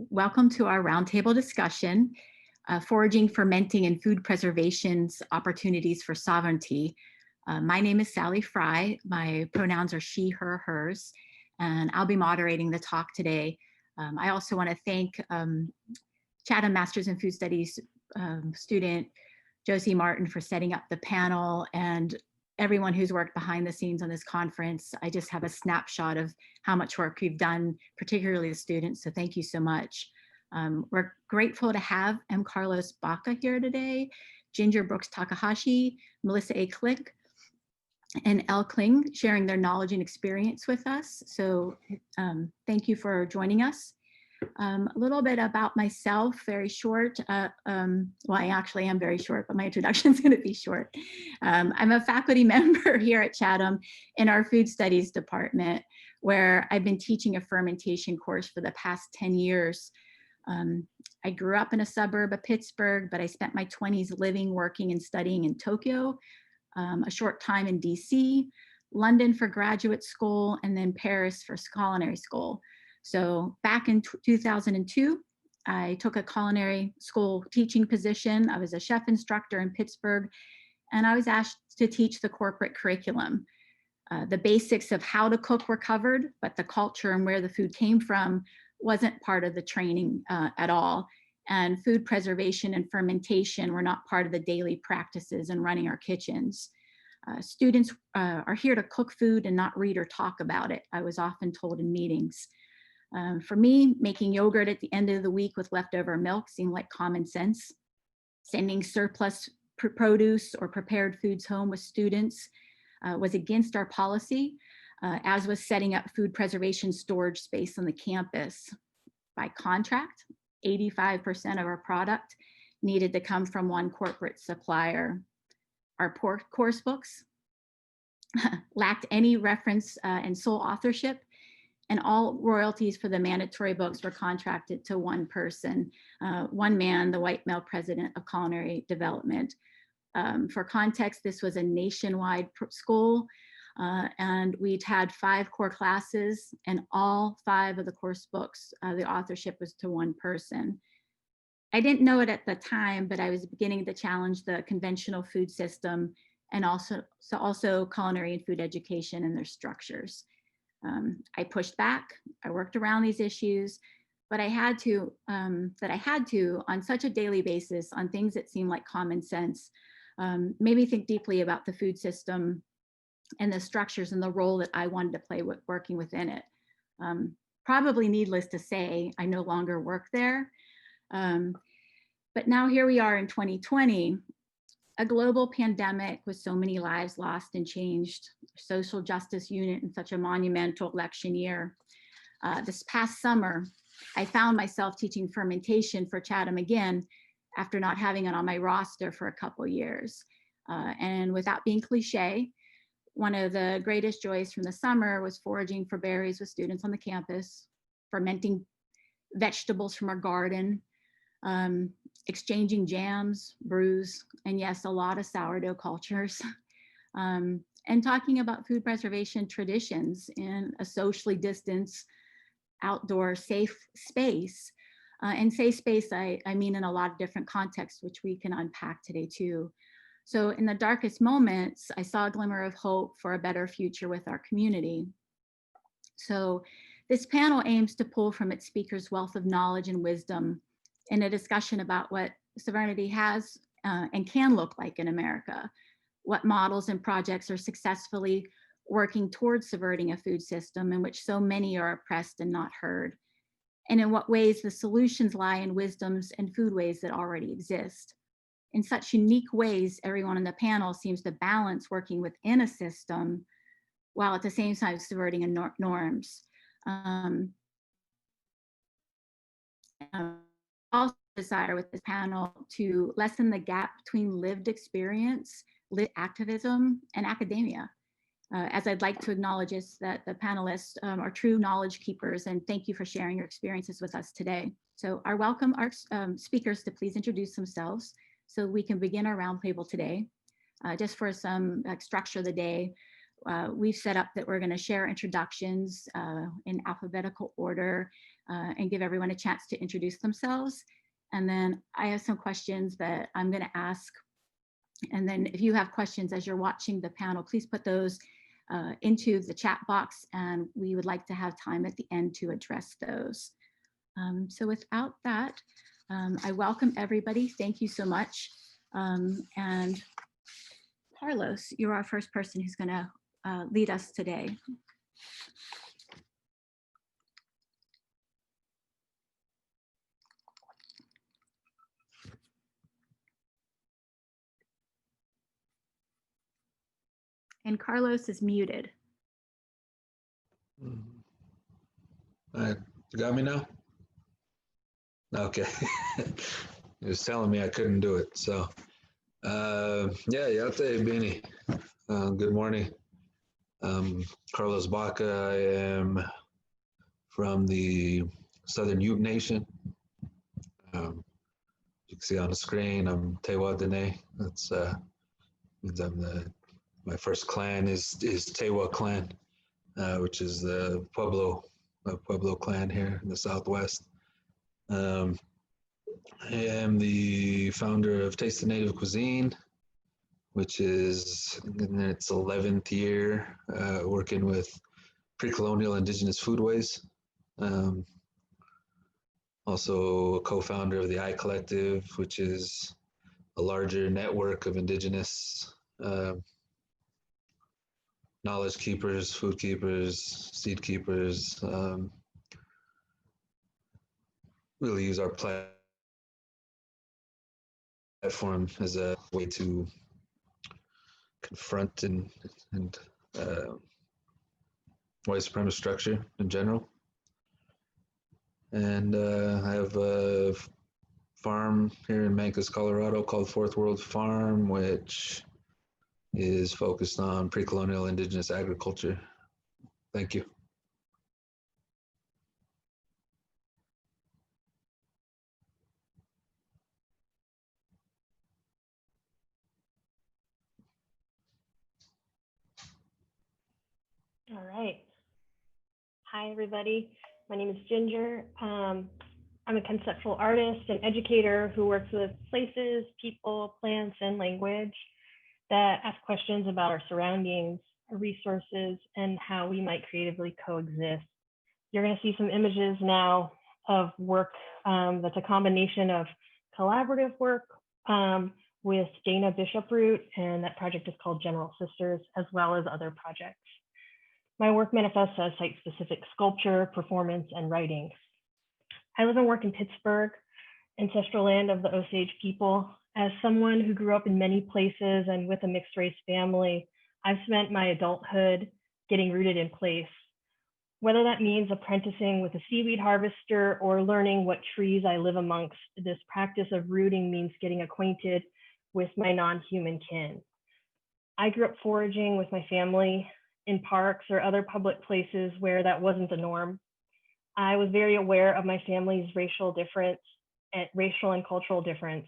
Welcome to our roundtable discussion, Foraging, Fermenting, and Food Preservation's Opportunities for Sovereignty. My name is Sally Frey. My pronouns are she, her, hers, and I'll be moderating the talk today. I also want to thank Chatham Masters in Food Studies student Josie Martin for setting up the panel, and everyone who's worked behind the scenes on this conference. I just have a snapshot of how much work we've done, particularly the students, so thank you so much. We're grateful to have M. Karlos Baca here today, Ginger Brooks Takahashi, Melissa A. Kling, and L. Kling sharing their knowledge and experience with us. So thank you for joining us. A little bit about myself, very short. Well, I actually am very short, but my introduction is going to be short. I'm a faculty member here at Chatham in our food studies department, where I've been teaching a fermentation course for the past 10 years. I grew up in a suburb of Pittsburgh, but I spent my 20s living, working, and studying in Tokyo, a short time in DC, London for graduate school, and then Paris for culinary school. So back in 2002, I took a culinary school teaching position. I was a chef instructor in Pittsburgh, and I was asked to teach the corporate curriculum. The basics of how to cook were covered, but the culture and where the food came from wasn't part of the training at all. And food preservation and fermentation were not part of the daily practices in running our kitchens. Students are here to cook food and not read or talk about it, I was often told in meetings. For me, making yogurt at the end of the week with leftover milk seemed like common sense. Sending surplus produce or prepared foods home with students was against our policy, as was setting up food preservation storage space on the campus. By contract, 85% of our product needed to come from one corporate supplier. Our course books lacked any reference and sole authorship, and all royalties for the mandatory books were contracted to one person, one man, the white male president of culinary development. For context, this was a nationwide school, and we'd had 5 core classes, and all 5 of the course books, the authorship was to one person. I didn't know it at the time, but I was beginning to challenge the conventional food system and also culinary and food education and their structures. I pushed back, I worked around these issues, but I had to on such a daily basis on things that seemed like common sense, made me think deeply about the food system and the structures and the role that I wanted to play with working within it. Probably needless to say, I no longer work there. But now here we are in 2020, a global pandemic with so many lives lost and changed, social justice unit in such a monumental election year. This past summer, I found myself teaching fermentation for Chatham again after not having it on my roster for a couple years. And without being cliche, one of the greatest joys from the summer was foraging for berries with students on the campus, fermenting vegetables from our garden, exchanging jams, brews, and yes, a lot of sourdough cultures, and talking about food preservation traditions in a socially distanced, outdoor, safe space. And safe space, I mean in a lot of different contexts, which we can unpack today too. So in the darkest moments, I saw a glimmer of hope for a better future with our community. So this panel aims to pull from its speakers' wealth of knowledge and wisdom in a discussion about what sovereignty has and can look like in America, what models and projects are successfully working towards subverting a food system in which so many are oppressed and not heard, and in what ways the solutions lie in wisdoms and foodways that already exist. In such unique ways, everyone on the panel seems to balance working within a system while at the same time subverting norms. Also desire with this panel to lessen the gap between lived experience, lived activism, and academia. As I'd like to acknowledge is that the panelists are true knowledge keepers, and thank you for sharing your experiences with us today. So I welcome our speakers to please introduce themselves so we can begin our roundtable today. Just for some structure of the day, we've set up that we're going to share introductions in alphabetical order and give everyone a chance to introduce themselves. And then I have some questions that I'm going to ask. And then if you have questions as you're watching the panel, please put those into the chat box, and we would like to have time at the end to address those. So without that, I welcome everybody. Thank you so much. And Karlos, you're our first person who's going to lead us today. And Karlos is muted. All right, you got me now? Okay. He was telling me I couldn't do it. So, yeah, Yate Bini. Good morning. Karlos Baca. I am from the Southern Ute Nation. You can see on the screen, I'm Tewa Dene. That's means my first clan is Tewa clan, which is the Pueblo clan here in the Southwest. I am the founder of Taste the Native Cuisine, which is in its 11th year, working with pre-colonial indigenous foodways. Also a co-founder of the I Collective, which is a larger network of indigenous knowledge keepers, food keepers, seed keepers. Really use our platform as a way to confront and white supremacist structure in general. And I have a farm here in Mancos, Colorado called Fourth World Farm, which is focused on pre-colonial indigenous agriculture. Thank you. All right. Hi, everybody. My name is Ginger. I'm a conceptual artist and educator who works with places, people, plants, and language that ask questions about our surroundings, our resources, and how we might creatively coexist. You're going to see some images now of work that's a combination of collaborative work with Dana Bishoproot, and that project is called General Sisters, as well as other projects. My work manifests as site-specific sculpture, performance, and writing. I live and work in Pittsburgh, ancestral land of the Osage people. As someone who grew up in many places and with a mixed-race family, I've spent my adulthood getting rooted in place. Whether that means apprenticing with a seaweed harvester or learning what trees I live amongst, this practice of rooting means getting acquainted with my non-human kin. I grew up foraging with my family in parks or other public places where that wasn't the norm. I was very aware of my family's racial and cultural difference.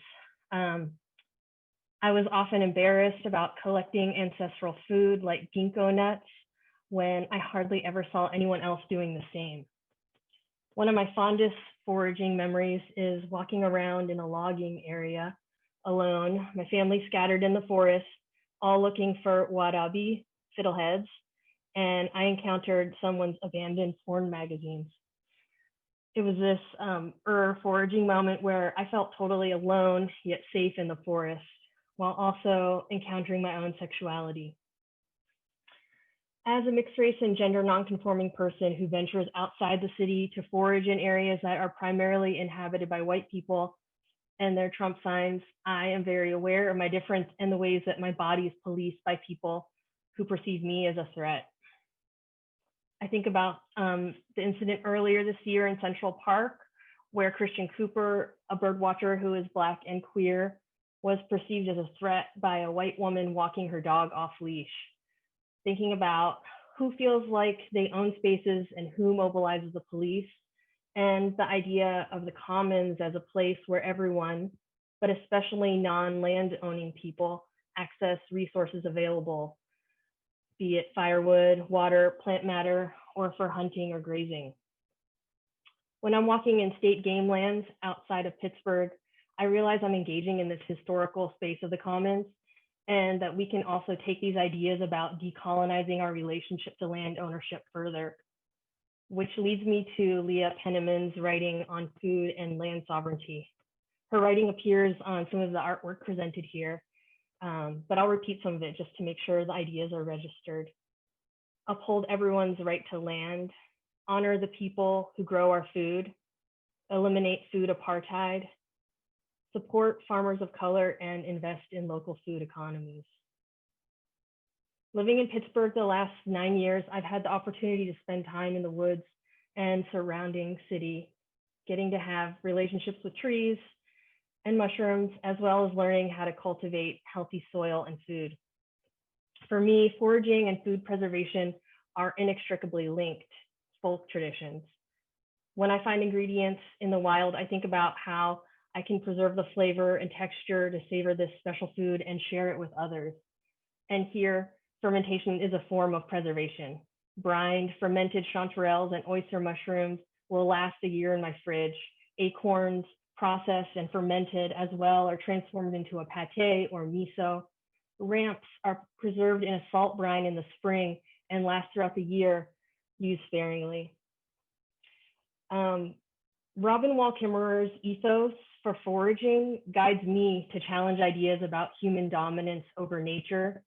I was often embarrassed about collecting ancestral food like ginkgo nuts when I hardly ever saw anyone else doing the same. One of my fondest foraging memories is walking around in a logging area alone, my family scattered in the forest, all looking for warabi, fiddleheads, and I encountered someone's abandoned porn magazines. It was this foraging moment where I felt totally alone, yet safe in the forest, while also encountering my own sexuality. As a mixed race and gender nonconforming person who ventures outside the city to forage in areas that are primarily inhabited by white people and their Trump signs, I am very aware of my difference and the ways that my body is policed by people who perceive me as a threat. I think about the incident earlier this year in Central Park, where Christian Cooper, a bird watcher who is Black and queer, was perceived as a threat by a white woman walking her dog off leash. Thinking about who feels like they own spaces and who mobilizes the police, and the idea of the commons as a place where everyone, but especially non-land owning people, access resources available. be it firewood, water, plant matter, or for hunting or grazing. When I'm walking in state game lands outside of Pittsburgh, I realize I'm engaging in this historical space of the commons, and that we can also take these ideas about decolonizing our relationship to land ownership further, which leads me to Leah Penniman's writing on food and land sovereignty. Her writing appears on some of the artwork presented here, but I'll repeat some of it just to make sure the ideas are registered. Uphold everyone's right to land, honor the people who grow our food, eliminate food apartheid, support farmers of color, and invest in local food economies. Living in Pittsburgh the last 9 years, I've had the opportunity to spend time in the woods and surrounding city, getting to have relationships with trees and mushrooms, as well as learning how to cultivate healthy soil and food. For me, foraging and food preservation are inextricably linked folk traditions. When I find ingredients in the wild, I think about how I can preserve the flavor and texture to savor this special food and share it with others. And here, fermentation is a form of preservation. Brined, fermented chanterelles and oyster mushrooms will last a year in my fridge. Acorns, processed and fermented as well, are transformed into a pate or miso. Ramps are preserved in a salt brine in the spring and last throughout the year, used sparingly. Robin Wall Kimmerer's ethos for foraging guides me to challenge ideas about human dominance over nature,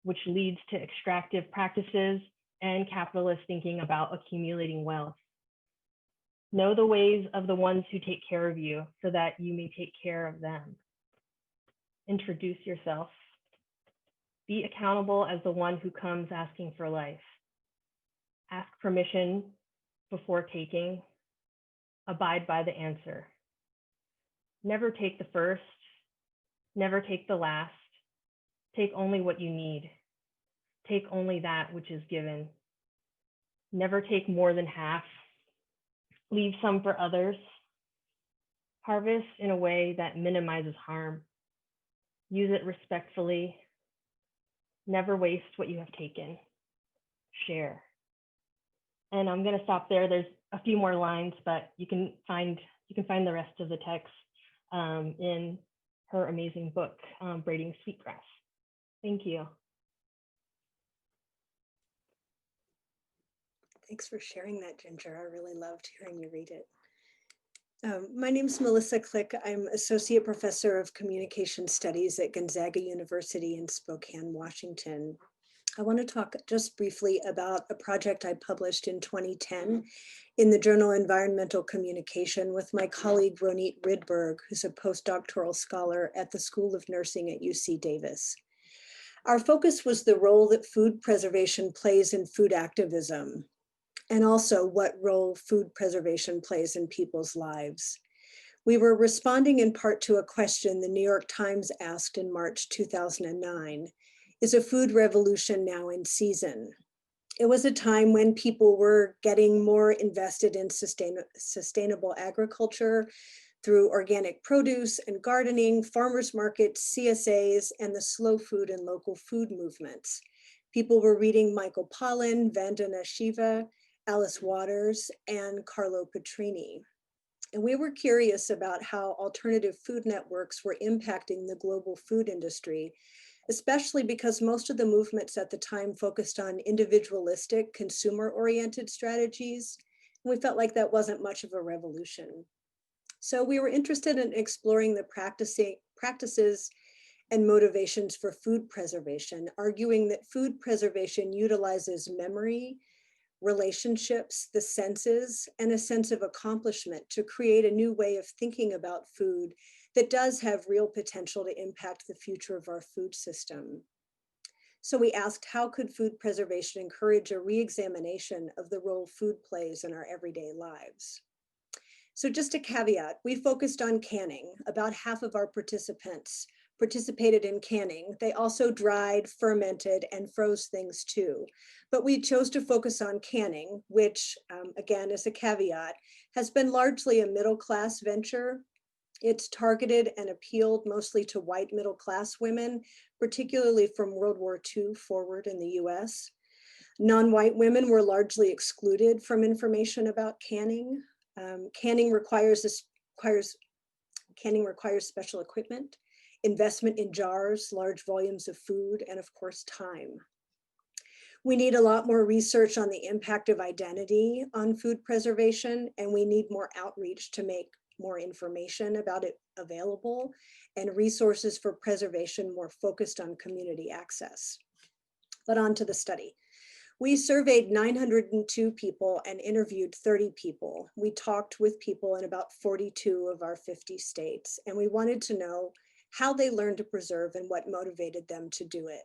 which leads to extractive practices and capitalist thinking about accumulating wealth. Know the ways of the ones who take care of you so that you may take care of them. Introduce yourself. Be accountable as the one who comes asking for life. Ask permission before taking. Abide by the answer. Never take the first. Never take the last. Take only what you need. Take only that which is given. Never take more than half. Leave some for others. Harvest in a way that minimizes harm. Use it respectfully. Never waste what you have taken. Share. And I'm going to stop there. There's a few more lines, but you can find the rest of the text in her amazing book, Braiding Sweetgrass. Thank you. Thanks for sharing that, Ginger. I really loved hearing you read it. My name is Melissa Click. I'm Associate Professor of Communication Studies at Gonzaga University in Spokane, Washington. I want to talk just briefly about a project I published in 2010 in the journal Environmental Communication with my colleague Ronit Rydberg, who's a postdoctoral scholar at the School of Nursing at UC Davis. Our focus was the role that food preservation plays in food activism, and also what role food preservation plays in people's lives. We were responding in part to a question the New York Times asked in March 2009. Is a food revolution now in season? It was a time when people were getting more invested in sustainable agriculture through organic produce and gardening, farmers markets, CSAs, and the slow food and local food movements. People were reading Michael Pollan, Vandana Shiva, Alice Waters, and Carlo Petrini. And we were curious about how alternative food networks were impacting the global food industry, especially because most of the movements at the time focused on individualistic, consumer-oriented strategies. And we felt like that wasn't much of a revolution. So we were interested in exploring the practices and motivations for food preservation, arguing that food preservation utilizes memory, relationships, the senses, and a sense of accomplishment to create a new way of thinking about food that does have real potential to impact the future of our food system. So we asked, how could food preservation encourage a re-examination of the role food plays in our everyday lives? So just a caveat, we focused on canning. About half of our participants participated in canning. They also dried, fermented, and froze things too. But we chose to focus on canning, which again, as a caveat, has been largely a middle-class venture. It's targeted and appealed mostly to white middle-class women, particularly from World War II forward in the US. Non-white women were largely excluded from information about canning. Canning requires special equipment, investment in jars, large volumes of food, and of course, time. We need a lot more research on the impact of identity on food preservation, and we need more outreach to make more information about it available and resources for preservation more focused on community access. But on to the study. We surveyed 902 people and interviewed 30 people. We talked with people in about 42 of our 50 states, and we wanted to know how they learned to preserve and what motivated them to do it.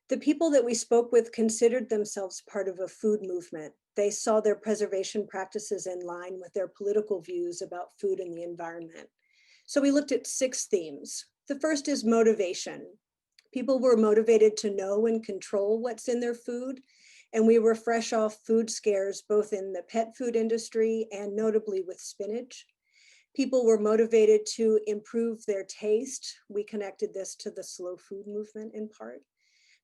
The people that we spoke with considered themselves part of a food movement. They saw their preservation practices in line with their political views about food and the environment. So we looked at 6 themes. The first is motivation. People were motivated to know and control what's in their food, and we were fresh off food scares, both in the pet food industry and notably with spinach. People were motivated to improve their taste. We connected this to the slow food movement in part.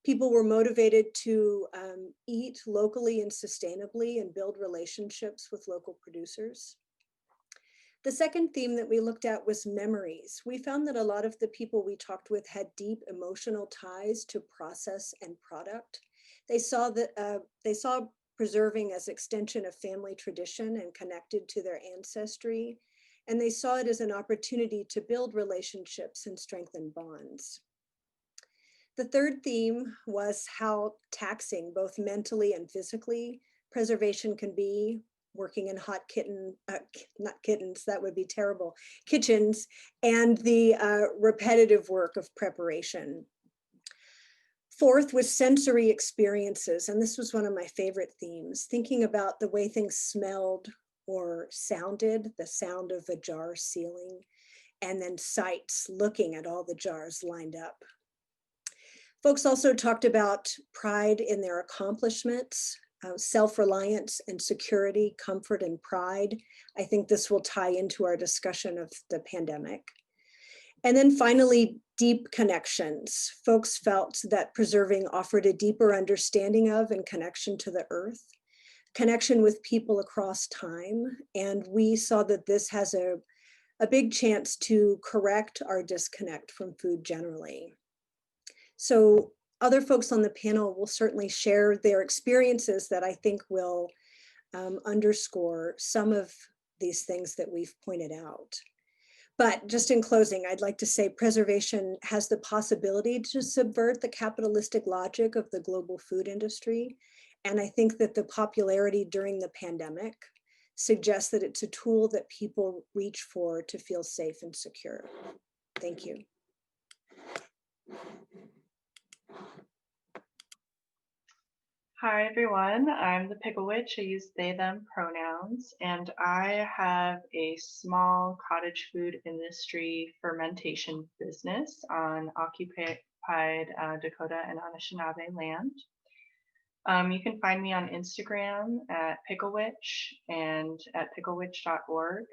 People were motivated to eat locally and sustainably and build relationships with local producers. The second theme that we looked at was memories. We found that a lot of the people we talked with had deep emotional ties to process and product. They saw preserving as extension of family tradition and connected to their ancestry. And they saw it as an opportunity to build relationships and strengthen bonds. The third theme was how taxing, both mentally and physically, preservation can be, working in hot not kittens, that would be terrible, kitchens, and the repetitive work of preparation. Fourth was sensory experiences, and this was one of my favorite themes, thinking about the way things smelled or sounded, the sound of a jar sealing, and then sights, looking at all the jars lined up. Folks also talked about pride in their accomplishments, self-reliance and security, comfort and pride. I think this will tie into our discussion of the pandemic. And then finally, deep connections. Folks felt that preserving offered a deeper understanding of and connection to the earth, connection with people across time. And we saw that this has a big chance to correct our disconnect from food generally. So other folks on the panel will certainly share their experiences that I think will underscore some of these things that we've pointed out. But just in closing, I'd like to say preservation has the possibility to subvert the capitalistic logic of the global food industry. And I think that the popularity during the pandemic suggests that it's a tool that people reach for to feel safe and secure. Thank you. Hi everyone, I'm the Pickle Witch. I use they, them pronouns, and I have a small cottage food industry fermentation business on occupied Dakota and Anishinaabe land. You can find me on Instagram at PickleWitch and at picklewitch.org.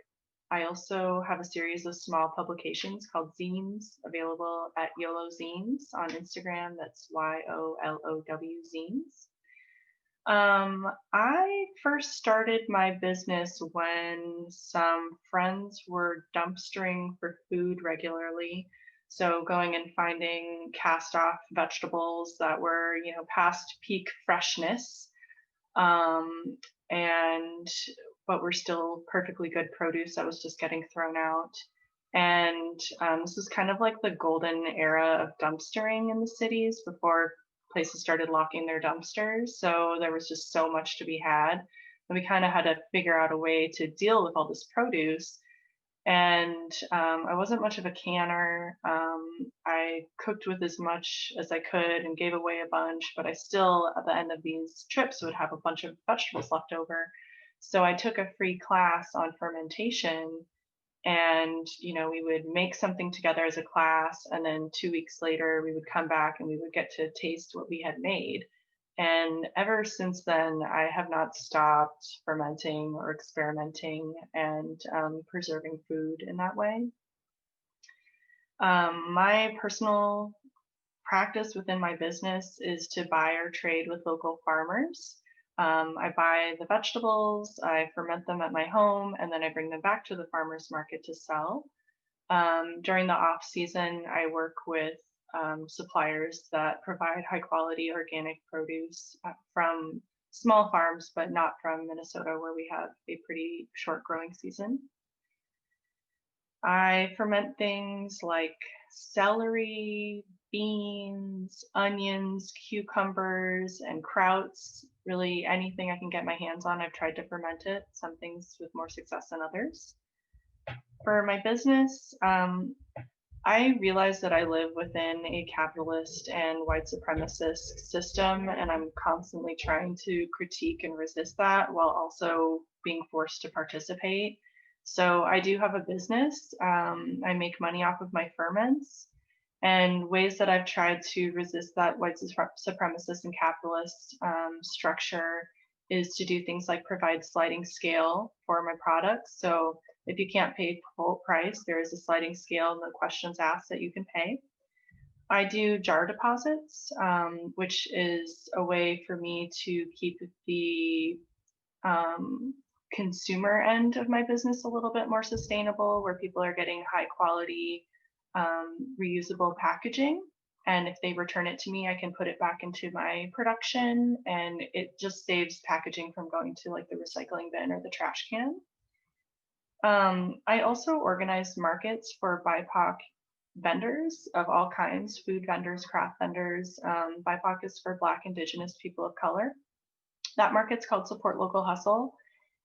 I also have a series of small publications called zines available at YOLO Zines on Instagram. That's YOLOW Zines. I first started my business when some friends were dumpstering for food regularly. So going and finding cast off vegetables that were, past peak freshness, but were still perfectly good produce that was just getting thrown out. And this was kind of like the golden era of dumpstering in the cities before places started locking their dumpsters. So there was just so much to be had. And we kind of had to figure out a way to deal with all this produce. And I wasn't much of a canner. I cooked with as much as I could and gave away a bunch, but I still, at the end of these trips, would have a bunch of vegetables left over. So I took a free class on fermentation, and we would make something together as a class, and then 2 weeks later we would come back and we would get to taste what we had made. And ever since then, I have not stopped fermenting or experimenting and preserving food in that way. My personal practice within my business is to buy or trade with local farmers. I buy the vegetables, I ferment them at my home, and then I bring them back to the farmer's market to sell. During the off season, I work with suppliers that provide high quality organic produce from small farms, but not from Minnesota, where we have a pretty short growing season. I ferment things like celery, beans, onions, cucumbers, and krauts. Really anything I can get my hands on, I've tried to ferment it, some things with more success than others. For my business, I realize that I live within a capitalist and white supremacist system, and I'm constantly trying to critique and resist that while also being forced to participate. So I do have a business. I make money off of my ferments, and ways that I've tried to resist that white supremacist and capitalist structure is to do things like provide sliding scale for my products. So if you can't pay full price, there is a sliding scale and the questions asked that you can pay. I do jar deposits, which is a way for me to keep the consumer end of my business a little bit more sustainable, where people are getting high quality reusable packaging. And if they return it to me, I can put it back into my production, and it just saves packaging from going to like the recycling bin or the trash can. I also organize markets for BIPOC vendors of all kinds, food vendors, craft vendors. BIPOC is for Black, Indigenous people of color. That market's called Support Local Hustle.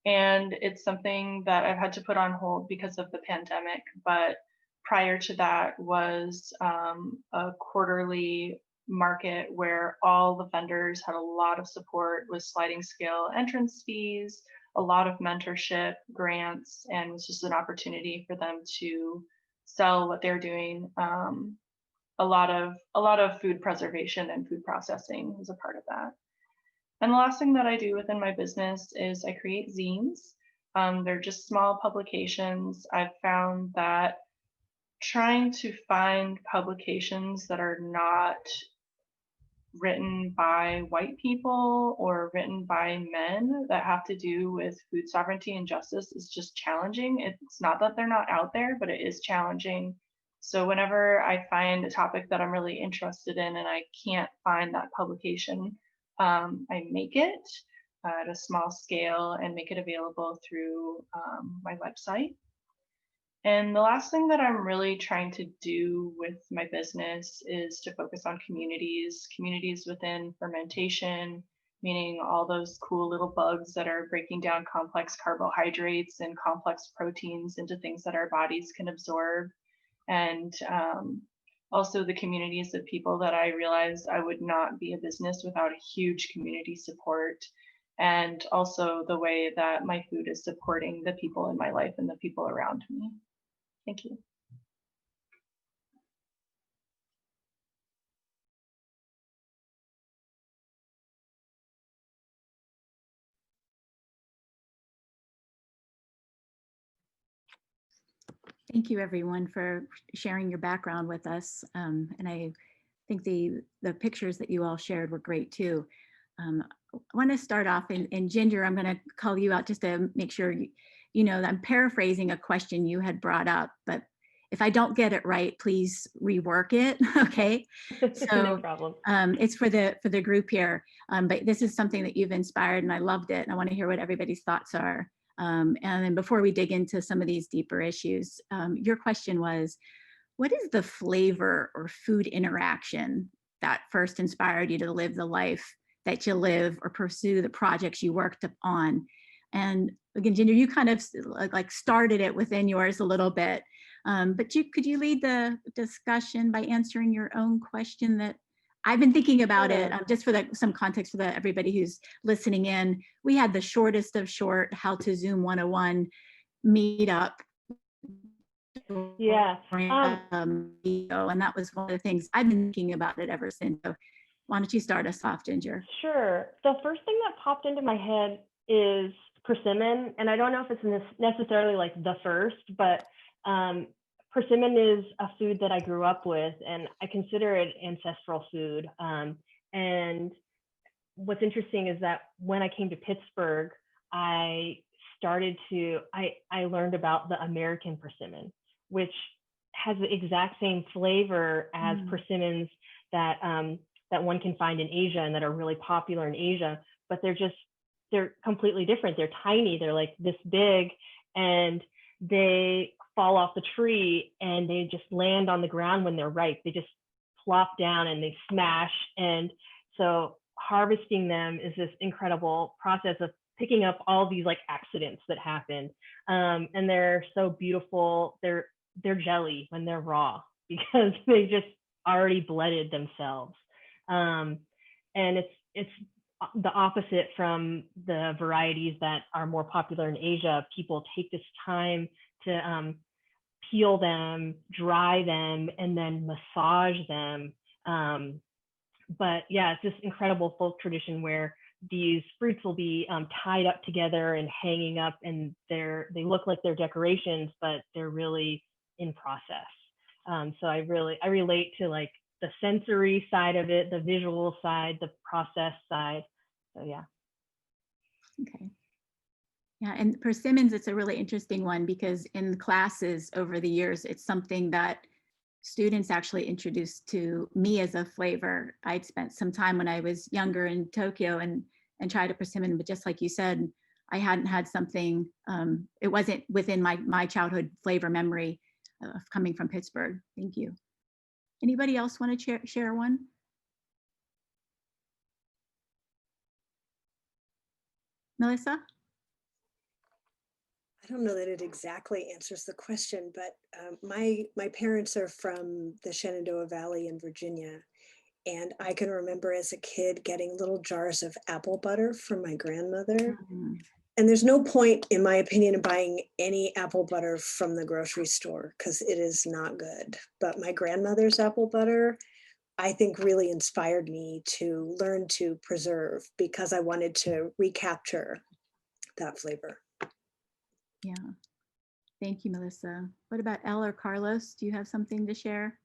And it's something that I've had to put on hold because of the pandemic. But prior to that was a quarterly market where all the vendors had a lot of support with sliding scale entrance fees, a lot of mentorship, grants, and it was just an opportunity for them to sell what they're doing. A lot of food preservation and food processing was a part of that. And the last thing that I do within my business is I create zines. They're just small publications. I've found that trying to find publications that are not written by white people or written by men that have to do with food sovereignty and justice is just challenging. It's not that they're not out there, but it is challenging. So whenever I find a topic that I'm really interested in and I can't find that publication, I make it at a small scale and make it available through my website. And the last thing that I'm really trying to do with my business is to focus on communities within fermentation, meaning all those cool little bugs that are breaking down complex carbohydrates and complex proteins into things that our bodies can absorb. And also the communities of people that I realized I would not be a business without a huge community support. And also the way that my food is supporting the people in my life and the people around me. Thank you. Thank you, everyone, for sharing your background with us. And I think the pictures that you all shared were great too. I want to start off, and Ginger, I'm going to call you out just to make sure you know that I'm paraphrasing a question you had brought up, but if I don't get it right, please rework it. Okay. So no problem. It's for the group here, but this is something that you've inspired, and I loved it. And I want to hear what everybody's thoughts are. And then before we dig into some of these deeper issues, your question was, what is the flavor or food interaction that first inspired you to live the life that you live or pursue the projects you worked on? And again, Ginger, you kind of like started it within yours a little bit, but could you lead the discussion by answering your own question that I've been thinking about it, just for some context for everybody who's listening in. We had the shortest of short How to Zoom 101 meetup. Yeah. And that was one of the things I've been thinking about it ever since. So why don't you start us off, Ginger? Sure. The first thing that popped into my head is persimmon. And I don't know if it's necessarily like the first, but persimmon is a food that I grew up with, and I consider it ancestral food. And what's interesting is that when I came to Pittsburgh, I learned about the American persimmon, which has the exact same flavor as persimmons that that one can find in Asia and that are really popular in Asia, but they're completely different. They're tiny. They're like this big, and they fall off the tree and they just land on the ground when they're ripe. They just plop down and they smash. And so harvesting them is this incredible process of picking up all these like accidents that happen. And they're so beautiful. They're jelly when they're raw because they just already blended themselves. And it's the opposite from the varieties that are more popular in Asia. People take this time to peel them, dry them, and then massage them. But yeah, it's this incredible folk tradition where these fruits will be tied up together and hanging up, and they look like they're decorations, but they're really in process. So I relate to like the sensory side of it, the visual side, the process side. So yeah. Okay. Yeah, and persimmons, it's a really interesting one because in classes over the years, it's something that students actually introduced to me as a flavor. I'd spent some time when I was younger in Tokyo and tried a persimmon, but just like you said, I hadn't had something, it wasn't within my childhood flavor memory of coming from Pittsburgh. Thank you. Anybody else want to share one? Melissa? I don't know that it exactly answers the question, but my parents are from the Shenandoah Valley in Virginia. And I can remember as a kid getting little jars of apple butter from my grandmother. And there's no point, in my opinion, in buying any apple butter from the grocery store because it is not good. But my grandmother's apple butter, I think, really inspired me to learn to preserve because I wanted to recapture that flavor. Yeah. Thank you, Melissa. What about Elle or Carlos? Do you have something to share?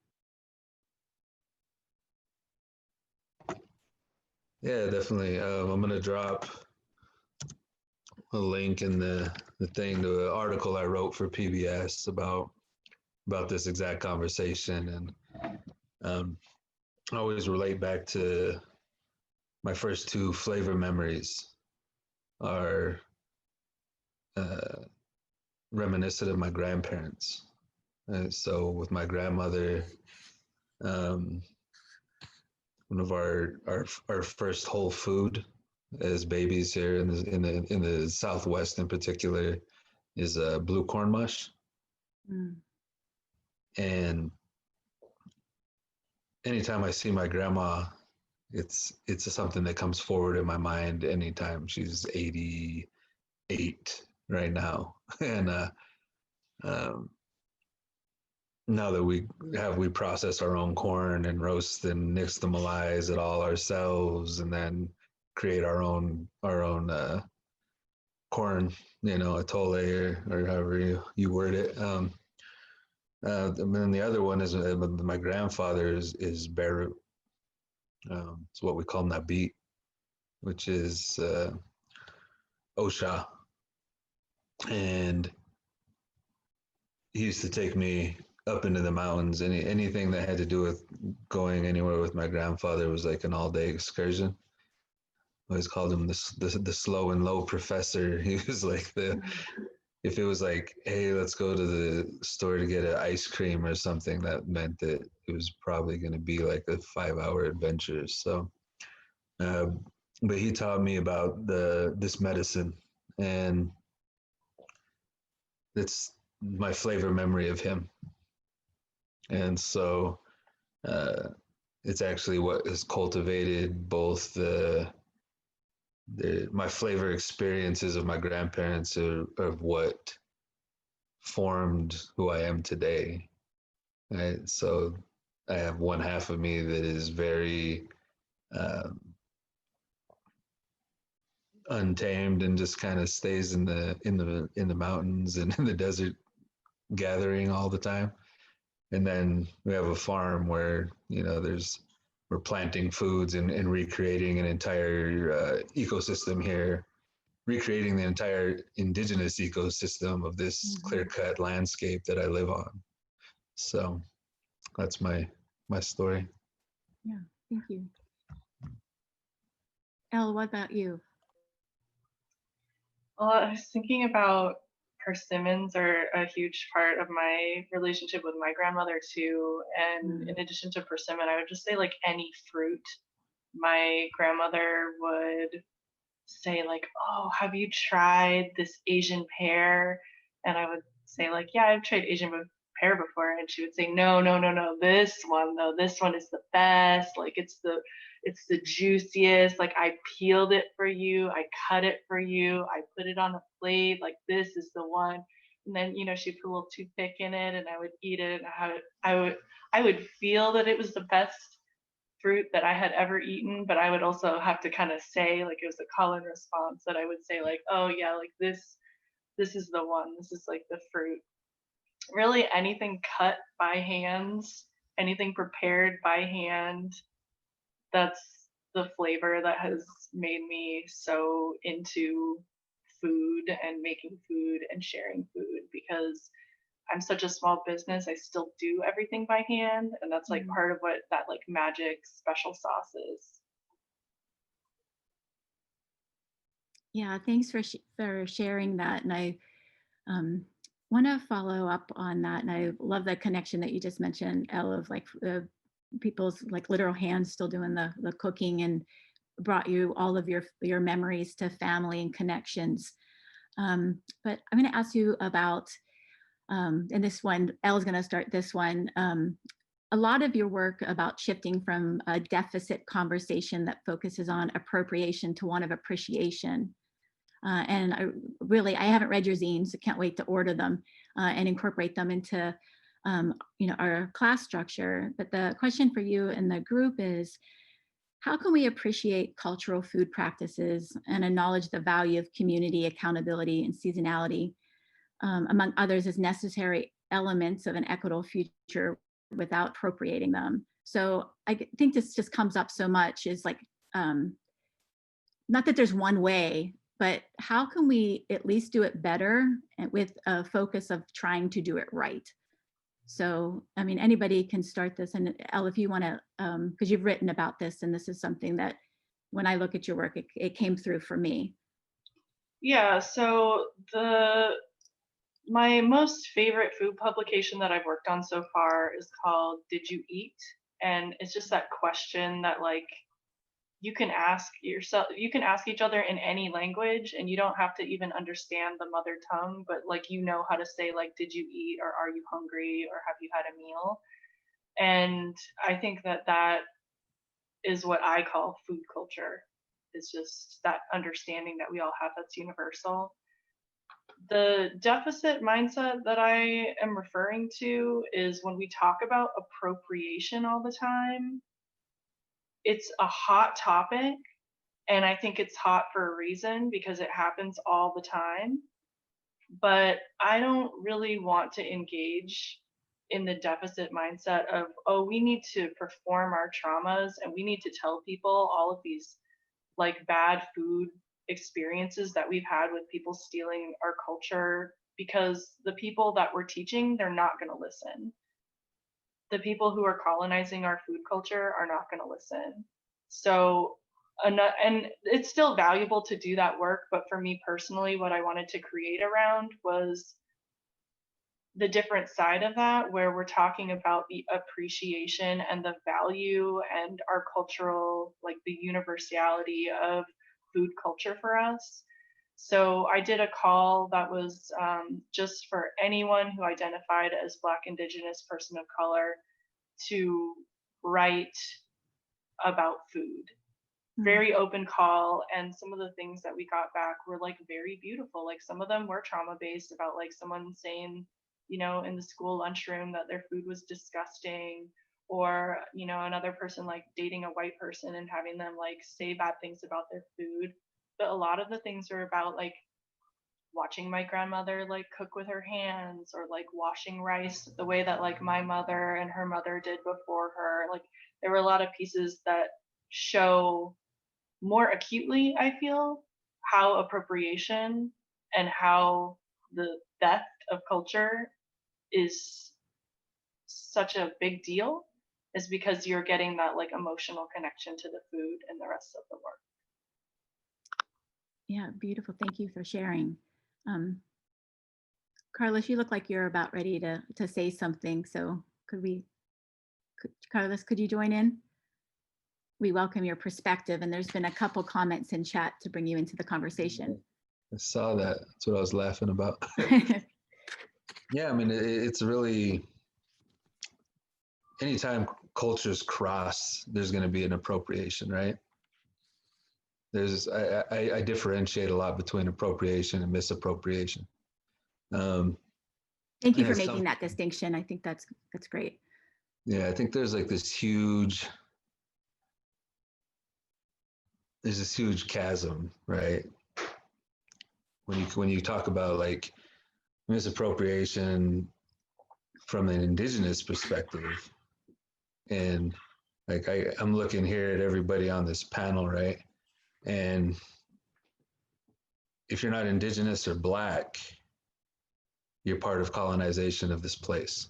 Yeah, definitely. I'm going to drop a link in the thing to an article I wrote for PBS about this exact conversation. And I always relate back to my first two flavor memories are reminiscent of my grandparents. So with my grandmother, one of our first whole food as babies here in the Southwest in particular is blue corn mush. And anytime I see my grandma, it's something that comes forward in my mind anytime. She's 88 right now. And now that we process our own corn and roast and nixtamalize it all ourselves and then create our own corn, atole or however you word it. And then the other one is my grandfather is beru. It's what we call nabit, which is osha. And he used to take me up into the mountains. Anything that had to do with going anywhere with my grandfather was like an all-day excursion. I always called him the slow and low professor. He was like if it was like, hey, let's go to the store to get an ice cream or something, that meant that it was probably going to be like a 5-hour adventure. So, but he taught me about this medicine, and it's my flavor memory of him. And so it's actually what has cultivated both my flavor experiences of my grandparents of what formed who I am today. Right? So I have one half of me that is very untamed and just kind of stays in the mountains and in the desert gathering all the time. And then we have a farm where, we're planting foods and recreating an entire ecosystem here, recreating the entire indigenous ecosystem of this clear-cut landscape that I live on. So that's my story. Yeah, thank you. Elle, what about you? Well, I was thinking about persimmons are a huge part of my relationship with my grandmother too. And in addition to persimmon, I would just say like any fruit. My grandmother would say like, "Oh, have you tried this Asian pear?" And I would say like, "Yeah, I've tried Asian pear before." And she would say, "No, no, no, no. This one though, this one is the best. Like it's the juiciest. Like I peeled it for you, I cut it for you, I put it on a plate. Like this is the one." And then she'd put a little toothpick in it, and I would eat it, and I would feel that it was the best fruit that I had ever eaten, but I would also have to kind of say, like, it was a call and response that I would say like, "Oh yeah, like this is the one. This is like the fruit." Really anything cut by hands, anything prepared by hand, that's the flavor that has made me so into food and making food and sharing food, because I'm such a small business. I still do everything by hand, and that's like part of what that like magic special sauce is. Yeah, thanks for sharing that. And I want to follow up on that. And I love the connection that you just mentioned, Elle, of like people's like literal hands still doing the cooking, and brought you all of your memories to family and connections. But I'm going to ask you about, and this one, Elle's going to start this one. A lot of your work about shifting from a deficit conversation that focuses on appropriation to one of appreciation. And I haven't read your zines, so can't wait to order them and incorporate them into our class structure. But the question for you and the group is, how can we appreciate cultural food practices and acknowledge the value of community, accountability, and seasonality, among others, as necessary elements of an equitable future without appropriating them? So I think this just comes up so much, is like, not that there's one way, but how can we at least do it better and with a focus of trying to do it right? So, I mean, anybody can start this. And Elle, if you want to, because you've written about this, and this is something that when I look at your work, it came through for me. Yeah, so my most favorite food publication that I've worked on so far is called "Did You Eat?" And it's just that question that like you can ask each other in any language, and you don't have to even understand the mother tongue, but like how to say like, "Did you eat?" or "Are you hungry?" or "Have you had a meal?" And I think that is what I call food culture. It's just that understanding that we all have that's universal. The deficit mindset that I am referring to is when we talk about appropriation all the time. It's a hot topic, and I think it's hot for a reason, because it happens all the time. But I don't really want to engage in the deficit mindset of, oh, we need to perform our traumas and we need to tell people all of these like bad food experiences that we've had with people stealing our culture, because the people that we're teaching, they're not going to listen. The people who are colonizing our food culture are not going to listen. So, and it's still valuable to do that work, but for me personally, what I wanted to create around was the different side of that, where we're talking about the appreciation and the value and our cultural, like the universality of food culture for us. So I did a call that was just for anyone who identified as Black, Indigenous, person of color to write about food. Very open call, and some of the things that we got back were like very beautiful. Like some of them were trauma based, about like someone saying, in the school lunchroom that their food was disgusting, or another person like dating a white person and having them like say bad things about their food. But a lot of the things are about like watching my grandmother like cook with her hands, or like washing rice the way that like my mother and her mother did before her. Like there were a lot of pieces that show more acutely, I feel, how appropriation and how the theft of culture is such a big deal, is because you're getting that like emotional connection to the food and the rest of the work. Yeah, beautiful. Thank you for sharing. Karlos, you look like you're about ready to say something. So Karlos, could you join in? We welcome your perspective, and there's been a couple comments in chat to bring you into the conversation. I saw that. That's what I was laughing about. Yeah, I mean, it's really, anytime cultures cross, there's going to be an appropriation, right? I differentiate a lot between appropriation and misappropriation. Thank you for making that distinction. I think that's great. Yeah, I think there's like this huge chasm, right? When you talk about like misappropriation from an indigenous perspective, and like I'm looking here at everybody on this panel, right? And if you're not indigenous or Black, you're part of colonization of this place,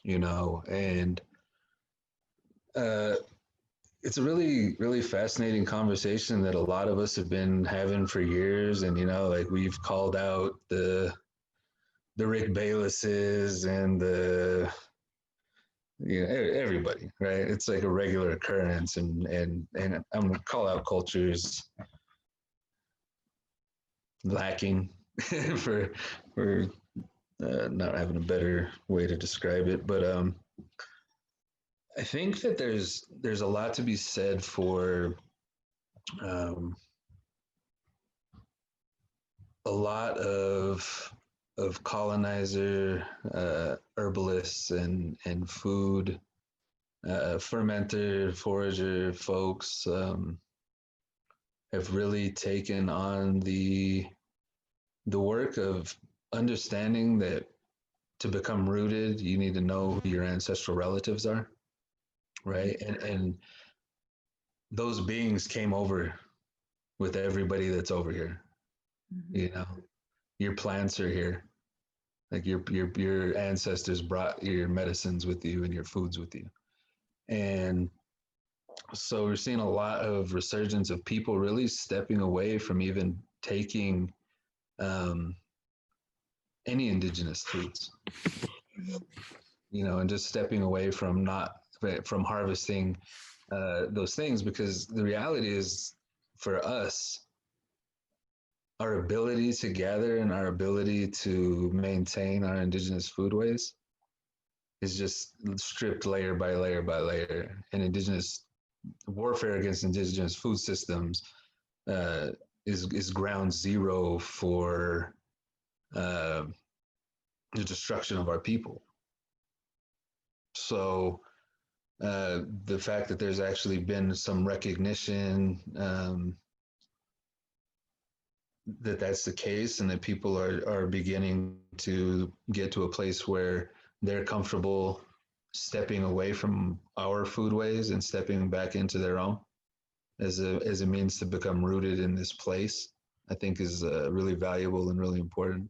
you know? And it's a really, really fascinating conversation that a lot of us have been having for years. And, you know, like we've called out the Rick Baylesses and everybody, right? It's like a regular occurrence, and I'm gonna call out cultures lacking for not having a better way to describe it, but I think that there's a lot to be said for a lot of colonizer herbalists and food fermenter forager folks have really taken on the work of understanding that to become rooted, you need to know who your ancestral relatives are, right? And those beings came over with everybody that's over here. Mm-hmm. You know, your plants are here. Like your ancestors brought your medicines with you and your foods with you. And so we're seeing a lot of resurgence of people really stepping away from even taking any indigenous foods, you know, and just stepping away from harvesting those things, because the reality is, for us, our ability to gather and our ability to maintain our indigenous foodways is just stripped layer by layer by layer. And indigenous warfare against indigenous food systems is ground zero for the destruction of our people. So the fact that there's actually been some recognition that that's the case, and that people are beginning to get to a place where they're comfortable stepping away from our foodways and stepping back into their own as a means to become rooted in this place, I think is really valuable and really important.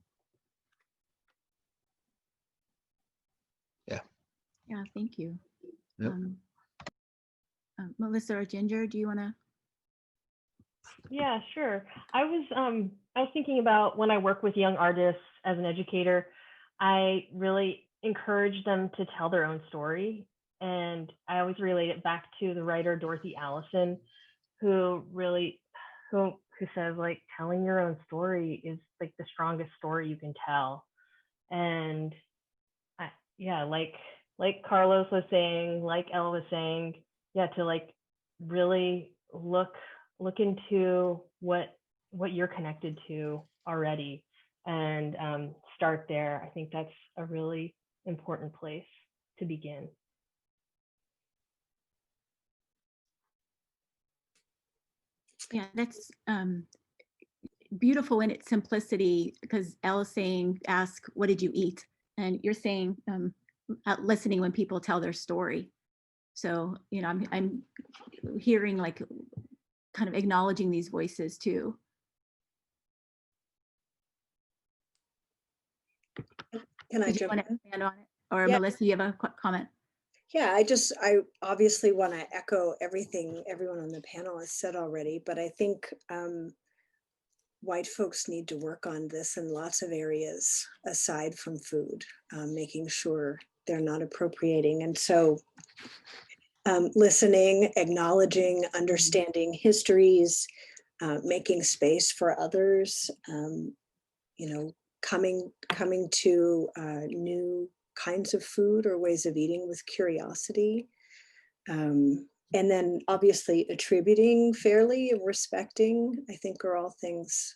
Yeah, thank you. Yep. Melissa or Ginger, do you want to? Yeah, sure. I was thinking about when I work with young artists as an educator, I really encourage them to tell their own story. And I always relate it back to the writer Dorothy Allison, who says, like, telling your own story is like the strongest story you can tell. And like Karlos was saying, like Elle was saying, to like really look into what you're connected to already, and start there. I think that's a really important place to begin. Yeah, that's beautiful in its simplicity, because Ella's saying, ask, what did you eat? And you're saying, listening when people tell their story. So, you know, I'm hearing like kind of acknowledging these voices too. Can I Did you jump want to in? expand on it? Or Yeah. Melissa, you have a comment? Yeah, I obviously want to echo everything everyone on the panel has said already, but I think white folks need to work on this in lots of areas aside from food, making sure they're not appropriating. And so listening, acknowledging, understanding histories, making space for others, you know, coming to new kinds of food or ways of eating with curiosity. And then obviously attributing fairly and respecting, I think, are all things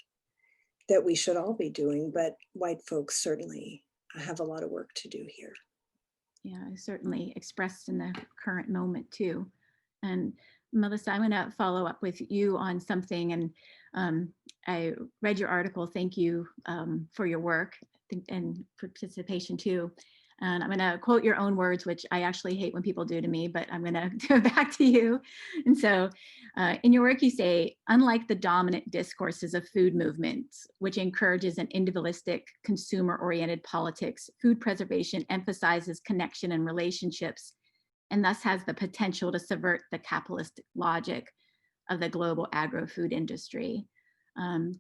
that we should all be doing, but white folks certainly have a lot of work to do here. Yeah, certainly expressed in the current moment too. And Melissa, I'm going to follow up with you on something. And I read your article. Thank you for your work and participation too. And I'm going to quote your own words, which I actually hate when people do to me, but I'm going to do it back to you. And so in your work, you say, unlike the dominant discourses of food movements, which encourages an individualistic, consumer-oriented politics, food preservation emphasizes connection and relationships, and thus has the potential to subvert the capitalist logic of the global agro-food industry.